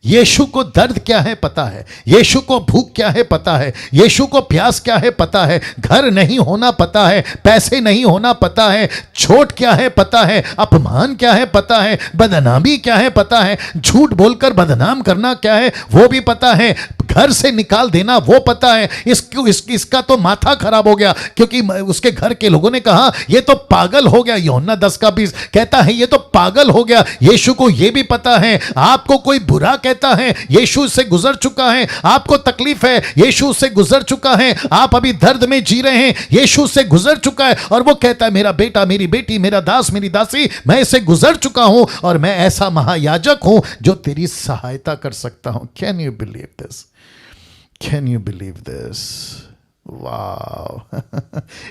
[SPEAKER 1] यीशु को दर्द क्या है पता है, यीशु को भूख क्या है पता है, यीशु को प्यास क्या है पता है, घर नहीं होना पता है, पैसे नहीं होना पता है, चोट क्या है पता है, अपमान क्या है पता है, बदनामी क्या है पता है, झूठ बोलकर बदनाम करना क्या है वो भी पता है, घर से निकाल देना वो पता है। इसका तो माथा खराब हो गया, क्योंकि उसके घर के लोगों ने कहा ये तो पागल हो गया। यूहन्ना 10:20 कहता है ये तो पागल हो गया। यीशु को ये भी पता है आपको कोई बुरा कहता है, यीशु से गुजर चुका है, आपको तकलीफ है, यीशु से गुजर चुका है, आप अभी दर्द में जी रहे हैं, यीशु से गुजर चुका है, और वो कहता है मेरा बेटा, मेरी बेटी, मेरा दास, मेरी दासी, मैं इससे गुजर चुका हूं और मैं ऐसा महायाजक हूं जो तेरी सहायता कर सकता हूं। Can you believe this? Can you believe this? वाह!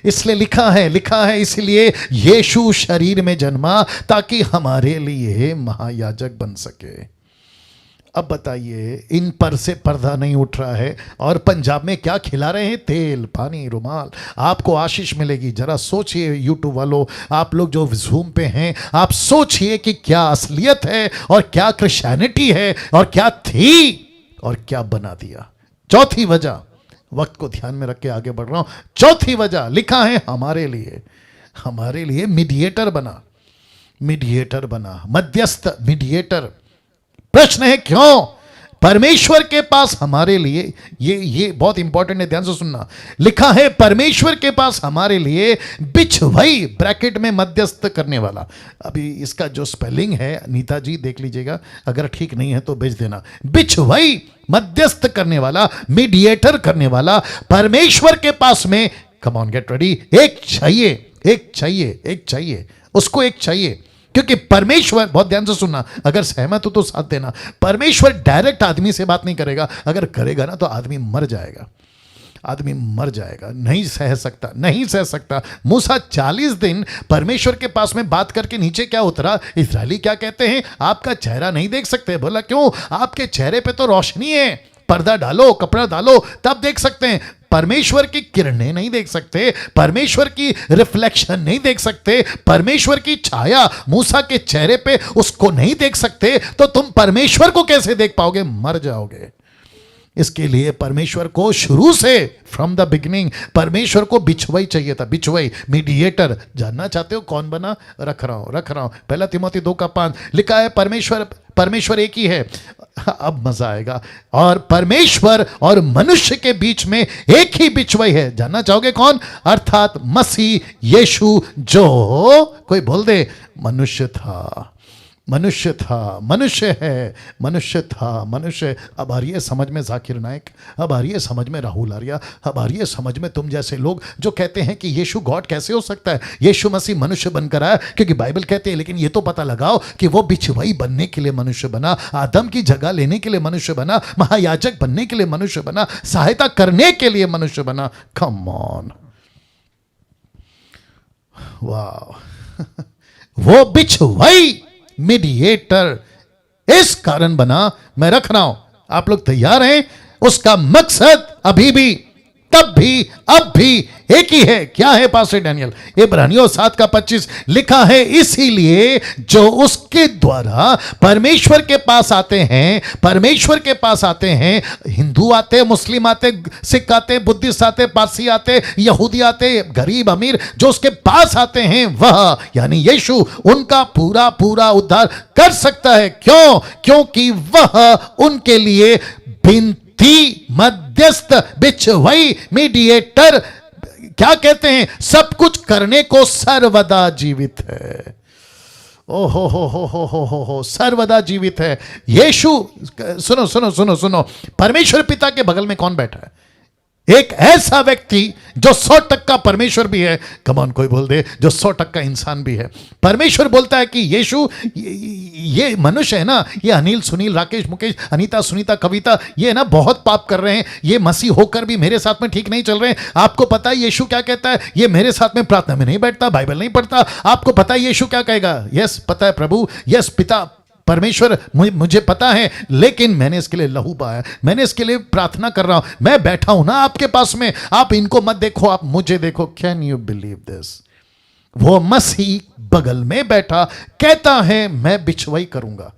[SPEAKER 1] इसलिए लिखा है इसलिए यीशु शरीर में जन्मा ताकि हमारे लिए महायाजक बन सके। अब बताइए, इन पर से पर्दा नहीं उठ रहा है और पंजाब में क्या खिला रहे हैं? तेल, पानी, रुमाल। आपको आशीष मिलेगी। जरा सोचिए यूट्यूब वालों, आप लोग जो जूम पे हैं, आप सोचिए कि क्या असलियत है और क्या क्रिश्चियनिटी है और क्या थी और क्या बना दिया। चौथी वजह, वक्त को ध्यान में रख के आगे बढ़ रहा हूं। चौथी वजह लिखा है हमारे लिए मीडिएटर बना, मध्यस्थ, मीडिएटर। प्रश्न है क्यों? परमेश्वर के पास हमारे लिए, ये बहुत इंपॉर्टेंट है, ध्यान से सुनना। लिखा है परमेश्वर के पास हमारे लिए बिछवई, ब्रैकेट में मध्यस्थ करने वाला। अभी इसका जो स्पेलिंग है नीता जी देख लीजिएगा, अगर ठीक नहीं है तो भेज देना। बिछवई, मध्यस्थ करने वाला, मीडिएटर करने वाला परमेश्वर के पास में। कम ऑन, गेट रेडी। एक चाहिए, उसको एक चाहिए, क्योंकि परमेश्वर, बहुत ध्यान से सुनना, अगर सहमत हो तो साथ देना, परमेश्वर डायरेक्ट आदमी से बात नहीं करेगा। अगर करेगा ना तो आदमी मर जाएगा, नहीं सह सकता। मूसा 40 दिन परमेश्वर के पास में बात करके नीचे क्या उतरा? इस्राएली क्या कहते हैं? आपका चेहरा नहीं देख सकते। बोला क्यों? आपके चेहरे पे तो रोशनी है, पर्दा डालो, कपड़ा डालो, तब देख सकते हैं। परमेश्वर की किरणें नहीं देख सकते, परमेश्वर की रिफ्लेक्शन नहीं देख सकते, परमेश्वर की छाया मूसा के चेहरे पे उसको नहीं देख सकते, तो तुम परमेश्वर को कैसे देख पाओगे? मर जाओगे। इसके लिए परमेश्वर को शुरू से, फ्रॉम द बिगिनिंग, परमेश्वर को बिछवई चाहिए था। बिछवई, मीडिएटर। जानना चाहते हो कौन बना? रख रहा हूं। 1 तिमोथी 2:5 लिखा है परमेश्वर एक ही है। अब मजा आएगा। और परमेश्वर और मनुष्य के बीच में एक ही बिछवई है। जानना चाहोगे कौन? अर्थात मसीह यीशु, जो कोई बोल दे मनुष्य था, मनुष्य। अब आ रही है समझ में जाकिर नायक, अब आ रही है समझ में राहुल आर्या, अब आ रही है समझ में तुम जैसे लोग जो कहते हैं कि यीशु गॉड कैसे हो सकता है? यीशु मसीह मनुष्य बनकर आया क्योंकि बाइबल कहते हैं, लेकिन ये तो पता लगाओ कि वो बिछवई बनने के लिए मनुष्य बना, आदम की जगह लेने के लिए मनुष्य बना, महायाजक बनने के लिए मनुष्य बना, सहायता करने के लिए मनुष्य बना। कम ऑन, वाह! वो बिछवई, मीडिएटर इस कारण बना। मैं रख रहा हूं, आप लोग तैयार हैं? उसका मकसद अभी भी, तब भी, अब भी एक ही है। क्या है पास्टर डैनियल? इब्रानियों 7:25 लिखा है, इसीलिए जो उसके द्वारा परमेश्वर के पास आते हैं, हिंदू आते, मुस्लिम आते, सिख आते, बुद्धिस्ट आते, पारसी आते, यहूदी आते, गरीब अमीर, जो उसके पास आते हैं वह यानी यीशु उनका पूरा उद्धार कर सकता है। क्यों? क्योंकि वह उनके लिए बिनती, मध्यस्थ, बिछवई, मीडिएटर, क्या कहते हैं? सब कुछ करने को सर्वदा जीवित है। ओ हो, सर्वदा जीवित है यीशु। सुनो, परमेश्वर पिता के बगल में कौन बैठा है? एक ऐसा व्यक्ति जो 100% परमेश्वर भी है। कम ऑन, कोई बोल दे, जो 100% इंसान भी है। परमेश्वर बोलता है कि यीशु, ये मनुष्य है ना, ये अनिल, सुनील, राकेश, मुकेश, अनीता, सुनीता, कविता, ये ना बहुत पाप कर रहे हैं, ये मसीह होकर भी मेरे साथ में ठीक नहीं चल रहे हैं। आपको पता है यीशु क्या कहता है? ये मेरे साथ में प्रार्थना में नहीं बैठता, बाइबल नहीं पढ़ता। आपको पता है यीशु क्या कहेगा? यस, पता है प्रभु, यस पिता, परमेश्वर मुझे पता है, लेकिन मैंने इसके लिए लहू बहाया, मैंने इसके लिए प्रार्थना कर रहा हूं, मैं बैठा हूं ना आपके पास में, आप इनको मत देखो, आप मुझे देखो। Can you believe this? वो मसीह बगल में बैठा कहता है मैं बिछवाई करूंगा।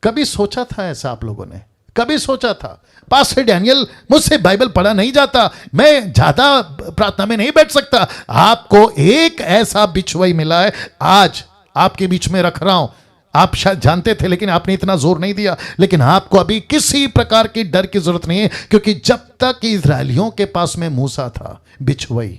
[SPEAKER 1] कभी सोचा था ऐसा आप लोगों ने? कभी सोचा था? पास्टर डैनियल, मुझसे बाइबल पढ़ा नहीं जाता, मैं ज्यादा प्रार्थना में नहीं बैठ सकता। आपको एक ऐसा बिछवाई मिला है, आज आपके बीच में रख रहा हूं। आप शायद जानते थे लेकिन आपने इतना जोर नहीं दिया, लेकिन आपको अभी किसी प्रकार की डर की जरूरत नहीं है, क्योंकि जब तक इजरायलियों के पास में मूसा था, बिछवाई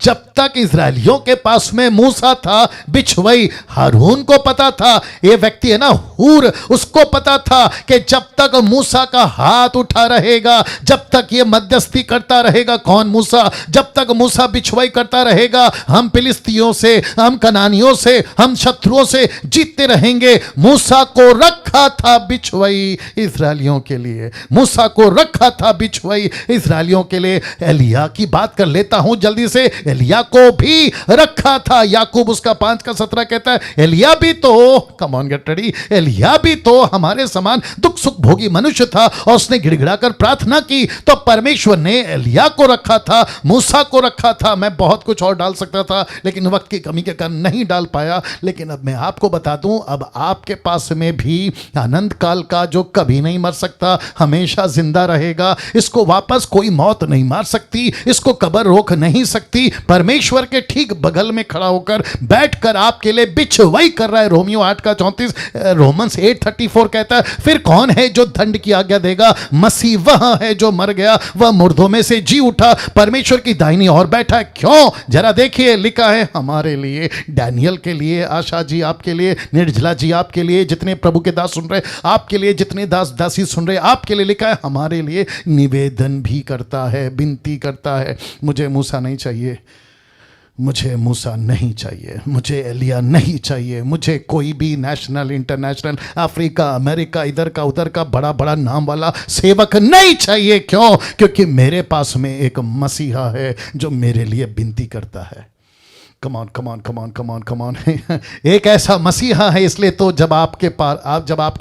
[SPEAKER 1] जब तक इजरायलियों के पास में मूसा था, बिछवाई। हारून को पता था, ये व्यक्ति है ना हूर, उसको पता था कि जब तक मूसा का हाथ उठा रहेगा, जब तक ये मध्यस्थी करता रहेगा, कौन? मूसा। जब तक मूसा बिछवाई करता रहेगा, हम फिलिस्तियों से, हम कनानियों से, हम शत्रुओं से जीतते रहेंगे। मूसा को रखा था बिछवाई इजरायलियों के लिए, मूसा को रखा था बिछवाई इजरायलियों के लिए। एलिया की बात कर लेता हूं जल्दी से। एलिया को भी रखा था। याकूब उसका 5:17 कहता है, एलिया भी तो, कम ऑन गेट रेडी, एलिया भी तो हमारे समान दुख सुख भोगी मनुष्य था, और उसने गिड़गिड़ाकर प्रार्थना की, तो परमेश्वर ने एलिया को रखा था, मूसा को रखा था। मैं बहुत कुछ और डाल सकता था, लेकिन वक्त की कमी के कारण नहीं डाल पाया। लेकिन अब मैं आपको बता दूं, अब आपके पास में भी आनंद काल का, जो कभी नहीं मर सकता, हमेशा जिंदा रहेगा। इसको वापस कोई मौत नहीं मार सकती, इसको कब्र रोक नहीं सकती। परमेश्वर के ठीक बगल में खड़ा होकर, बैठकर आपके लिए बिछवाई कर रहा है। रोमियो 8:34, रोमन्स 8:34 कहता है, फिर कौन है जो दंड की आज्ञा देगा? मसीह वह है जो मर गया, वह मुर्दों में से जी उठा, परमेश्वर की दाहिनी ओर बैठा है। क्यों? जरा देखिए, लिखा है हमारे लिए, डैनियल के लिए, आशा जी आपके लिए, निर्जला जी आपके लिए, जितने प्रभु के दास सुन रहे आपके लिए, जितने दास दासी सुन रहे आपके लिए, लिखा है हमारे लिए निवेदन भी करता है, विनती करता है। मुझे मूसा नहीं चाहिए, मुझे मूसा नहीं चाहिए, मुझे एलिया नहीं चाहिए, मुझे कोई भी नेशनल, इंटरनेशनल, अफ्रीका, अमेरिका, इधर का उधर का बड़ा बड़ा नाम वाला सेवक नहीं चाहिए। क्यों? क्योंकि मेरे पास में एक मसीहा है जो मेरे लिए विनती करता है। कमान कमान कमान कमान कमान एक ऐसा मसीहा है, इसलिए तो जब आपके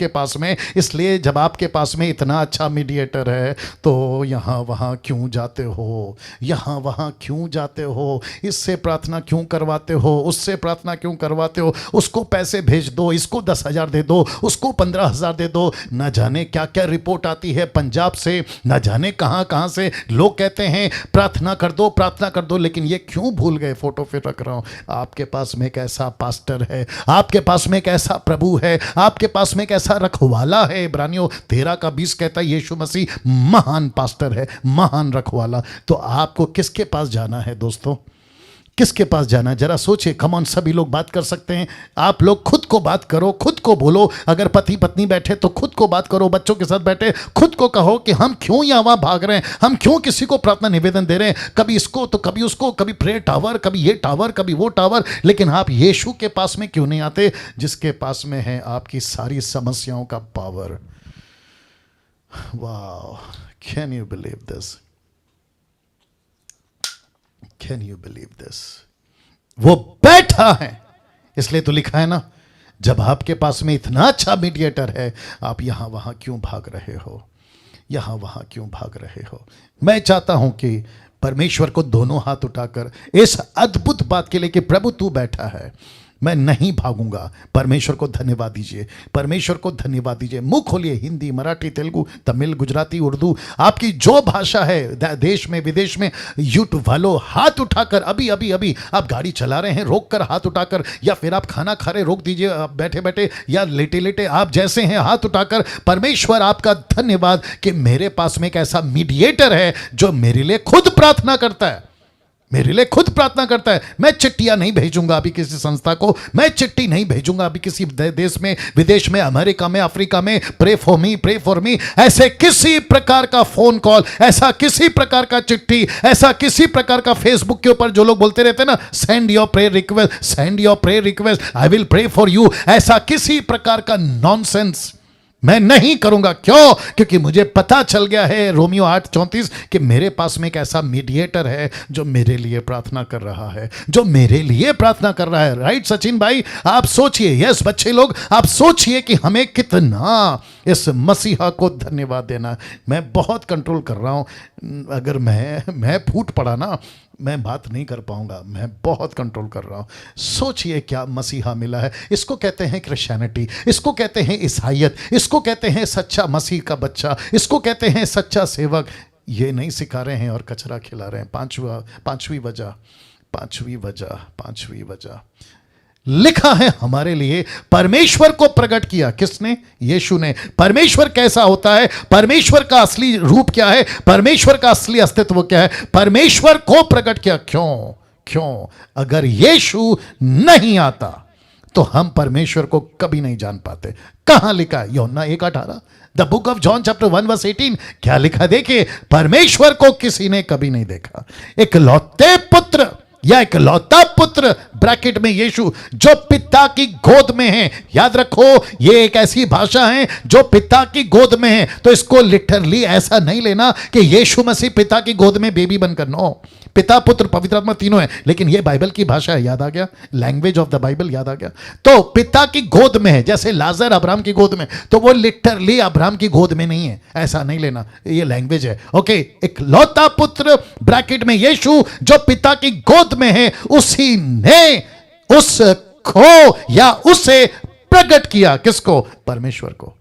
[SPEAKER 1] पास में, इसलिए जब आपके पास में इतना अच्छा मीडिएटर है, तो यहाँ वहाँ क्यों जाते हो? यहाँ वहाँ क्यों जाते हो? इससे प्रार्थना क्यों करवाते हो? उससे प्रार्थना क्यों करवाते हो? उसको पैसे भेज दो, इसको 10,000 दे दो, उसको 15,000 दे दो। न जाने क्या क्या रिपोर्ट आती है पंजाब से, न जाने कहाँ कहाँ से लोग कहते हैं प्रार्थना कर दो, प्रार्थना कर दो। लेकिन ये क्यों भूल गए? फोटो फिर रख रहा हूं, आपके पास में एक ऐसा पास्टर है, आपके पास में एक ऐसा प्रभु है, आपके पास में एक ऐसा रखवाला है। इब्रानियों 13:20 कहता है यीशु मसीह महान पास्टर है, महान रखवाला। तो आपको किसके पास जाना है दोस्तों? किसके पास जाना है? जरा सोचिए। कम ऑन, सभी लोग बात कर सकते हैं। आप लोग खुद को बात करो, खुद को बोलो। अगर पति पत्नी बैठे तो खुद को बात करो, बच्चों के साथ बैठे खुद को कहो कि हम क्यों यहाँ वहाँ भाग रहे हैं, हम क्यों किसी को प्रार्थना निवेदन दे रहे हैं, कभी इसको तो कभी उसको, कभी प्रेयर टावर, कभी ये टावर, कभी वो टावर। लेकिन आप यीशु के पास में क्यों नहीं आते, जिसके पास में है आपकी सारी समस्याओं का पावर? वाह, can you believe this? Can you believe this? वो बैठा है, इसलिए तो लिखा है ना, जब आपके पास में इतना अच्छा मीडिएटर है, आप यहां वहां क्यों भाग रहे हो? यहां वहां क्यों भाग रहे हो? मैं चाहता हूं कि परमेश्वर को दोनों हाथ उठाकर इस अद्भुत बात के लिए कि प्रभु तू बैठा है, मैं नहीं भागूंगा। परमेश्वर को धन्यवाद दीजिए, परमेश्वर को धन्यवाद दीजिए। मुंह खोलिए, हिंदी, मराठी, तेलुगु, तमिल, गुजराती, उर्दू, आपकी जो भाषा है, देश में विदेश में, यूट्यूब वालों हाथ उठाकर, अभी अभी अभी आप गाड़ी चला रहे हैं रोक कर हाथ उठाकर, या फिर आप खाना खा रहे रोक दीजिए, आप बैठे बैठे या लेटे लेटे, आप जैसे हैं हाथ उठाकर, परमेश्वर आपका धन्यवाद कि मेरे पास में एक ऐसा मीडिएटर है जो मेरे लिए खुद प्रार्थना करता है, मेरे लिए खुद प्रार्थना करता है। मैं चिट्ठियां नहीं भेजूंगा अभी किसी संस्था को, मैं चिट्ठी नहीं भेजूंगा अभी किसी देश में, विदेश में, अमेरिका में, अफ्रीका में, pray for me, pray for me, ऐसे किसी प्रकार का फोन कॉल, ऐसा किसी प्रकार का चिट्ठी, ऐसा किसी प्रकार का फेसबुक के ऊपर जो लोग बोलते रहते हैं ना, send your prayer request, send your prayer request, I will pray for you, ऐसा किसी प्रकार का नॉनसेंस मैं नहीं करूंगा। क्यों? क्योंकि मुझे पता चल गया है, रोमियो 8:34, कि मेरे पास में एक ऐसा मीडिएटर है जो मेरे लिए प्रार्थना कर रहा है, जो मेरे लिए प्रार्थना कर रहा है। राइट सचिन भाई, आप सोचिए, यस बच्चे लोग, आप सोचिए कि हमें कितना इस मसीहा को धन्यवाद देना। मैं बहुत कंट्रोल कर रहा हूं, अगर मैं फूट पड़ा ना, मैं बात नहीं कर पाऊंगा। मैं बहुत कंट्रोल कर रहा हूं। सोचिए क्या मसीहा मिला है। इसको कहते हैं क्रिश्चियनिटी, इसको कहते हैं ईसाइयत, इसको कहते हैं सच्चा मसीह का बच्चा, इसको कहते हैं सच्चा सेवक। ये नहीं सिखा रहे हैं और कचरा खिला रहे हैं। पांचवी वजह लिखा है हमारे लिए, परमेश्वर को प्रकट किया। किसने? यीशु ने। परमेश्वर कैसा होता है, परमेश्वर का असली रूप क्या है, परमेश्वर का असली अस्तित्व क्या है, परमेश्वर को प्रकट किया। क्यों? अगर यीशु नहीं आता तो हम परमेश्वर को कभी नहीं जान पाते। कहां लिखा है? यूहन्ना 1:18, the book of John chapter 1:18। क्या लिखा? देखिए, परमेश्वर को किसी ने कभी नहीं देखा। इकलौते पुत्र या इकलौता पुत्र, ब्रैकेट में यीशु, जो पिता की गोद में है। याद रखो, ये एक ऐसी भाषा है जो पिता की गोद में है। तो इसको लिटरली ऐसा नहीं लेना कि यीशु मसीह पिता की गोद में बेबी बनकर, नो, पिता पुत्र पवित्र आत्मा तीनों है, लेकिन ये बाइबल की भाषा है। याद आ गया? लैंग्वेज ऑफ द बाइबल याद आ गया। तो पिता की गोद में है, जैसे लाजर अब्राहम की गोद में, तो वो लिटरली अब्राहम की गोद में नहीं है, ऐसा नहीं लेना, ये लैंग्वेज है। ओके, इकलौता पुत्र ब्रैकेट में यीशु, जो पिता की गोद में है, उसी ने उसको या उसे प्रकट किया। किसको? परमेश्वर को।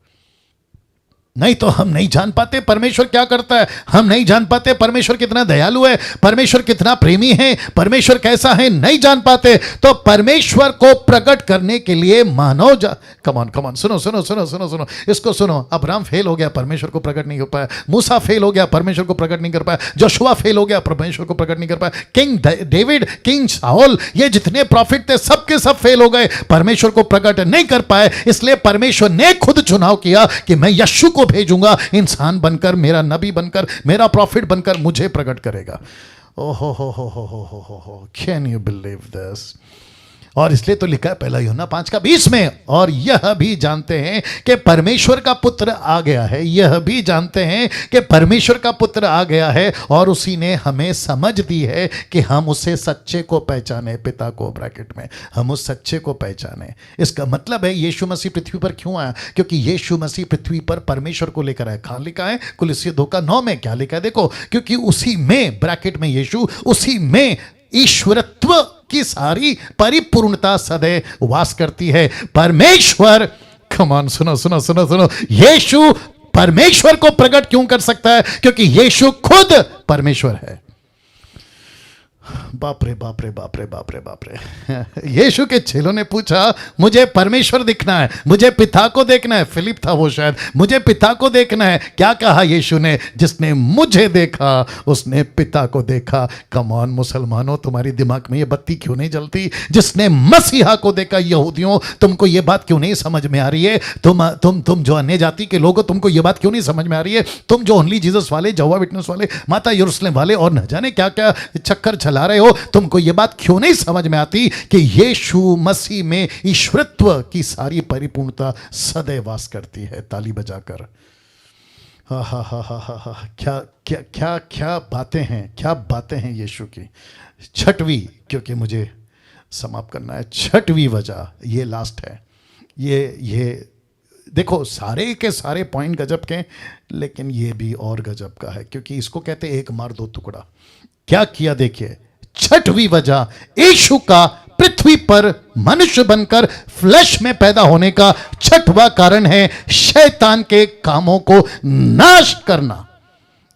[SPEAKER 1] नहीं तो हम नहीं जान पाते परमेश्वर क्या करता है। हम नहीं जान पाते परमेश्वर कितना दयालु है, परमेश्वर कितना प्रेमी है, परमेश्वर कैसा है, नहीं जान पाते। तो परमेश्वर को प्रकट करने के लिए मानव कमॉन सुनो, इसको सुनो। अब्राहम फेल हो गया, परमेश्वर को प्रकट नहीं हो पाया। मूसा फेल हो गया, परमेश्वर को प्रकट नहीं कर पाया। जोशुआ फेल हो गया, परमेश्वर को प्रकट नहीं कर पाया। किंग डेविड, किंग शाऊल, ये जितने प्रॉफिट थे सबके सब फेल हो गए, परमेश्वर को प्रकट नहीं कर पाए। इसलिए परमेश्वर ने खुद चुनाव किया कि मैं यीशु को भेजूंगा, इंसान बनकर, मेरा नबी बनकर, मेरा प्रॉफिट बनकर मुझे प्रकट करेगा। ओहो हो, कैन यू बिलीव दिस? और इसलिए तो लिखा है पहला यूहन्ना 5:20 में, और यह भी जानते हैं कि परमेश्वर का पुत्र आ गया है। यह भी जानते हैं कि परमेश्वर का पुत्र आ गया है, और उसी ने हमें समझ दी है कि हम उसे सच्चे को पहचाने, पिता को, ब्रैकेट में, हम उस सच्चे को पहचाने। इसका मतलब है यीशु मसीह पृथ्वी पर क्यों आया? क्योंकि यीशु मसीह पृथ्वी पर परमेश्वर को लेकर आया। कहां लिखा है? कुलुस्सी 2:9 में। क्या लिखा है? देखो, क्योंकि उसी में, ब्रैकेट में यीशु, उसी में ईश्वरत्व की सारी परिपूर्णता सदैव वास करती है। परमेश्वर, कमान सुनो, यीशु परमेश्वर को प्रकट क्यों कर सकता है? क्योंकि यीशु खुद परमेश्वर है। बाप रे। यीशु के चेलों ने पूछा, मुझे परमेश्वर दिखना है, मुझे पिता को देखना है। फिलिप था वो शायद, मुझे पिता को देखना है। क्या कहा यीशु ने? जिसने मुझे देखा उसने पिता को देखा। कम ऑन मुसलमानों, तुम्हारी दिमाग में ये बत्ती क्यों नहीं जलती? जिसने मसीहा को देखा। यहूदियों, तुमको ये बात क्यों नहीं समझ में आ रही है? तुम जो अन्य जाति के लोग हो, तुमको ये बात क्यों नहीं समझ में आ रही है? तुम जो ओनली जीसस वाले, जहोवा विटनेस वाले, माता यरूशलेम वाले और न जाने क्या क्या चक्कर चला रहे हो, तुमको यह बात क्यों नहीं समझ में आती कि यीशु मसीह में ईश्वरत्व की सारी परिपूर्णता सदैव वास करती है? ताली बजाकर क्या बातें हैं यीशु की। छठवीं, क्योंकि मुझे समाप्त करना है, छठवीं वजह, ये लास्ट है। ये देखो, सारे के सारे पॉइंट गजब के, लेकिन ये भी और गजब का है, क्योंकि इसको कहते हैं एक मार दो टुकड़ा। क्या किया? देखिए, छठवीं वजह, यीशु का पृथ्वी पर मनुष्य बनकर फ्लैश में पैदा होने का छठवां कारण है शैतान के कामों को नाश करना।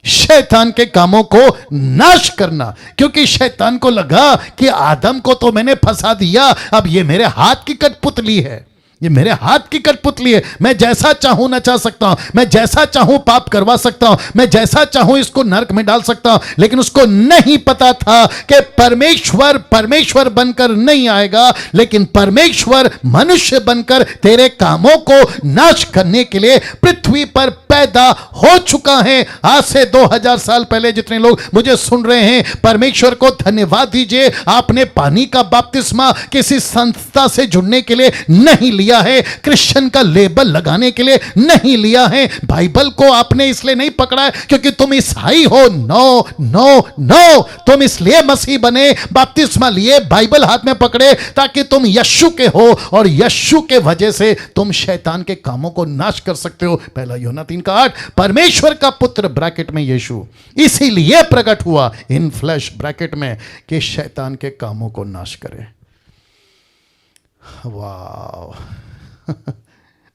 [SPEAKER 1] शैतान के कामों को नाश करना, क्योंकि शैतान को लगा कि आदम को तो मैंने फंसा दिया, अब ये मेरे हाथ की कठपुतली है, ये मेरे हाथ की कठपुतली है। मैं जैसा चाहूं नचा सकता हूं, मैं जैसा चाहूं पाप करवा सकता हूं, मैं जैसा चाहूं इसको नरक में डाल सकता हूं। लेकिन उसको नहीं पता था कि परमेश्वर बनकर नहीं आएगा, लेकिन परमेश्वर मनुष्य बनकर तेरे कामों को नाश करने के लिए पृथ्वी पर पैदा हो चुका है। आज से 2000 साल पहले जितने लोग मुझे सुन रहे हैं, परमेश्वर को धन्यवाद दीजिए, आपने पानी का बपतिस्मा किसी संस्था से जुड़ने के लिए नहीं लिया, लिया है, क्रिश्चियन का लेबल लगाने के लिए नहीं लिया है। बाइबल को आपने इसलिए नहीं पकड़ा है क्योंकि तुम ईसाई हो। नो नो नो, तुम इसलिए मसीह बने, बपतिस्मा लिए, बाइबल हाथ में पकड़े ताकि तुम यीशु के हो और यीशु के वजह से तुम शैतान के कामों को नाश कर सकते हो। पहला यूहन्ना 3:8, परमेश्वर का पुत्र ब्रैकेट में यीशु इसीलिए प्रकट हुआ इन फ्लैश ब्रैकेट में कि शैतान के कामों को नाश करे। वाह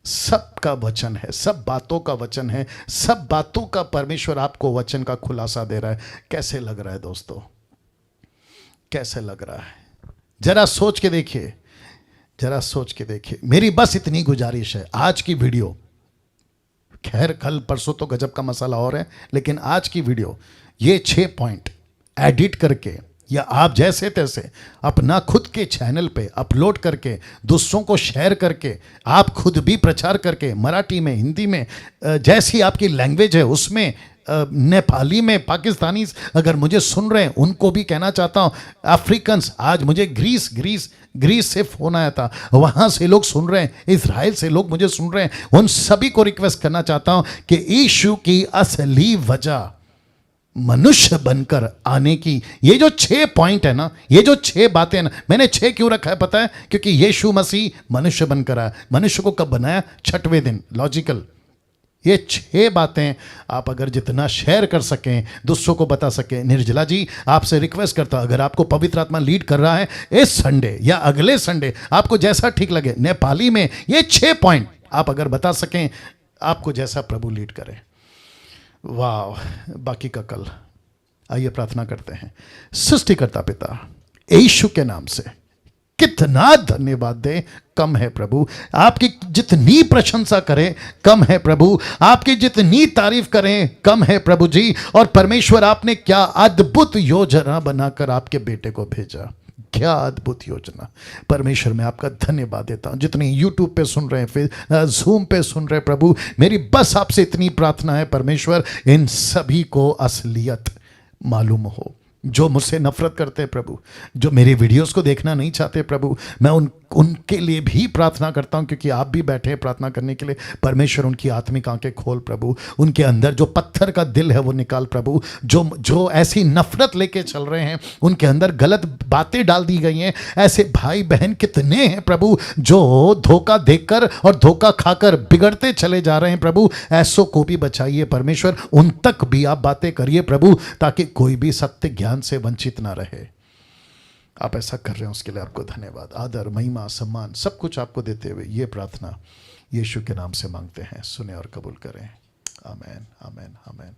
[SPEAKER 1] सबका वचन है, सब बातों का वचन है, सब बातों का परमेश्वर आपको वचन का खुलासा दे रहा है। कैसे लग रहा है दोस्तों, कैसे लग रहा है? जरा सोच के देखिए, जरा सोच के देखिए। मेरी बस इतनी गुजारिश है, आज की वीडियो, खैर कल परसों तो गजब का मसाला और है, लेकिन आज की वीडियो ये 6 पॉइंट एडिट करके या आप जैसे तैसे अपना खुद के चैनल पे अपलोड करके दूसरों को शेयर करके आप खुद भी प्रचार करके मराठी में, हिंदी में, जैसी आपकी लैंग्वेज है उसमें, नेपाली में, पाकिस्तानी अगर मुझे सुन रहे हैं उनको भी कहना चाहता हूँ, अफ्रीकन्स, आज मुझे ग्रीस से फ़ोन आया था, वहाँ से लोग सुन रहे हैं, इजराइल से लोग मुझे सुन रहे हैं, उन सभी को रिक्वेस्ट करना चाहता हूँ कि यीशु की असली वजह मनुष्य बनकर आने की ये जो 6 पॉइंट है ना, ये जो 6 बातें ना, मैंने 6 क्यों रखा है पता है? क्योंकि यीशु मसीह मनुष्य बनकर आया। मनुष्य को कब बनाया? 6वें दिन, लॉजिकल। ये 6 बातें आप अगर जितना शेयर कर सकें, दूसरों को बता सकें। निर्जला जी आपसे रिक्वेस्ट करता, अगर आपको पवित्र आत्मा लीड कर रहा है इस संडे या अगले संडे, आपको जैसा ठीक लगे, नेपाली में ये 6 पॉइंट आप अगर बता सकें, आपको जैसा प्रभु लीड करे। वाह, बाकी का कल। आइए प्रार्थना करते हैं। सृष्टिकर्ता पिता, यीशु के नाम से कितना धन्यवाद दें, कम है प्रभु। आपकी जितनी प्रशंसा करें कम है प्रभु, आपकी जितनी तारीफ करें कम है प्रभु जी। और परमेश्वर आपने क्या अद्भुत योजना बनाकर आपके बेटे को भेजा, क्या अद्भुत योजना। परमेश्वर मैं आपका धन्यवाद देता हूँ। जितने यूट्यूब पे सुन रहे हैं, फिर जूम पे सुन रहे हैं प्रभु, मेरी बस आपसे इतनी प्रार्थना है परमेश्वर, इन सभी को असलियत मालूम हो। जो मुझसे नफरत करते हैं प्रभु, जो मेरे वीडियोस को देखना नहीं चाहते प्रभु, मैं उनके लिए भी प्रार्थना करता हूं, क्योंकि आप भी बैठे हैं प्रार्थना करने के लिए। परमेश्वर उनकी आत्मिक आंखें खोल प्रभु, उनके अंदर जो पत्थर का दिल है वो निकाल प्रभु। जो ऐसी नफरत लेके चल रहे हैं, उनके अंदर गलत बातें डाल दी गई हैं, ऐसे भाई बहन कितने हैं प्रभु जो धोखा देकर और धोखा खाकर बिगड़ते चले जा रहे हैं प्रभु। ऐसों को भी बचाइए परमेश्वर, उन तक भी आप बातें करिए प्रभु, ताकि कोई भी सत्य ज्ञान से वंचित ना रहे। आप ऐसा कर रहे हैं उसके लिए आपको धन्यवाद। आदर, महिमा, सम्मान सब कुछ आपको देते हुए ये प्रार्थना यीशु के नाम से मांगते हैं, सुने और कबूल करें। आमीन, आमीन, आमीन।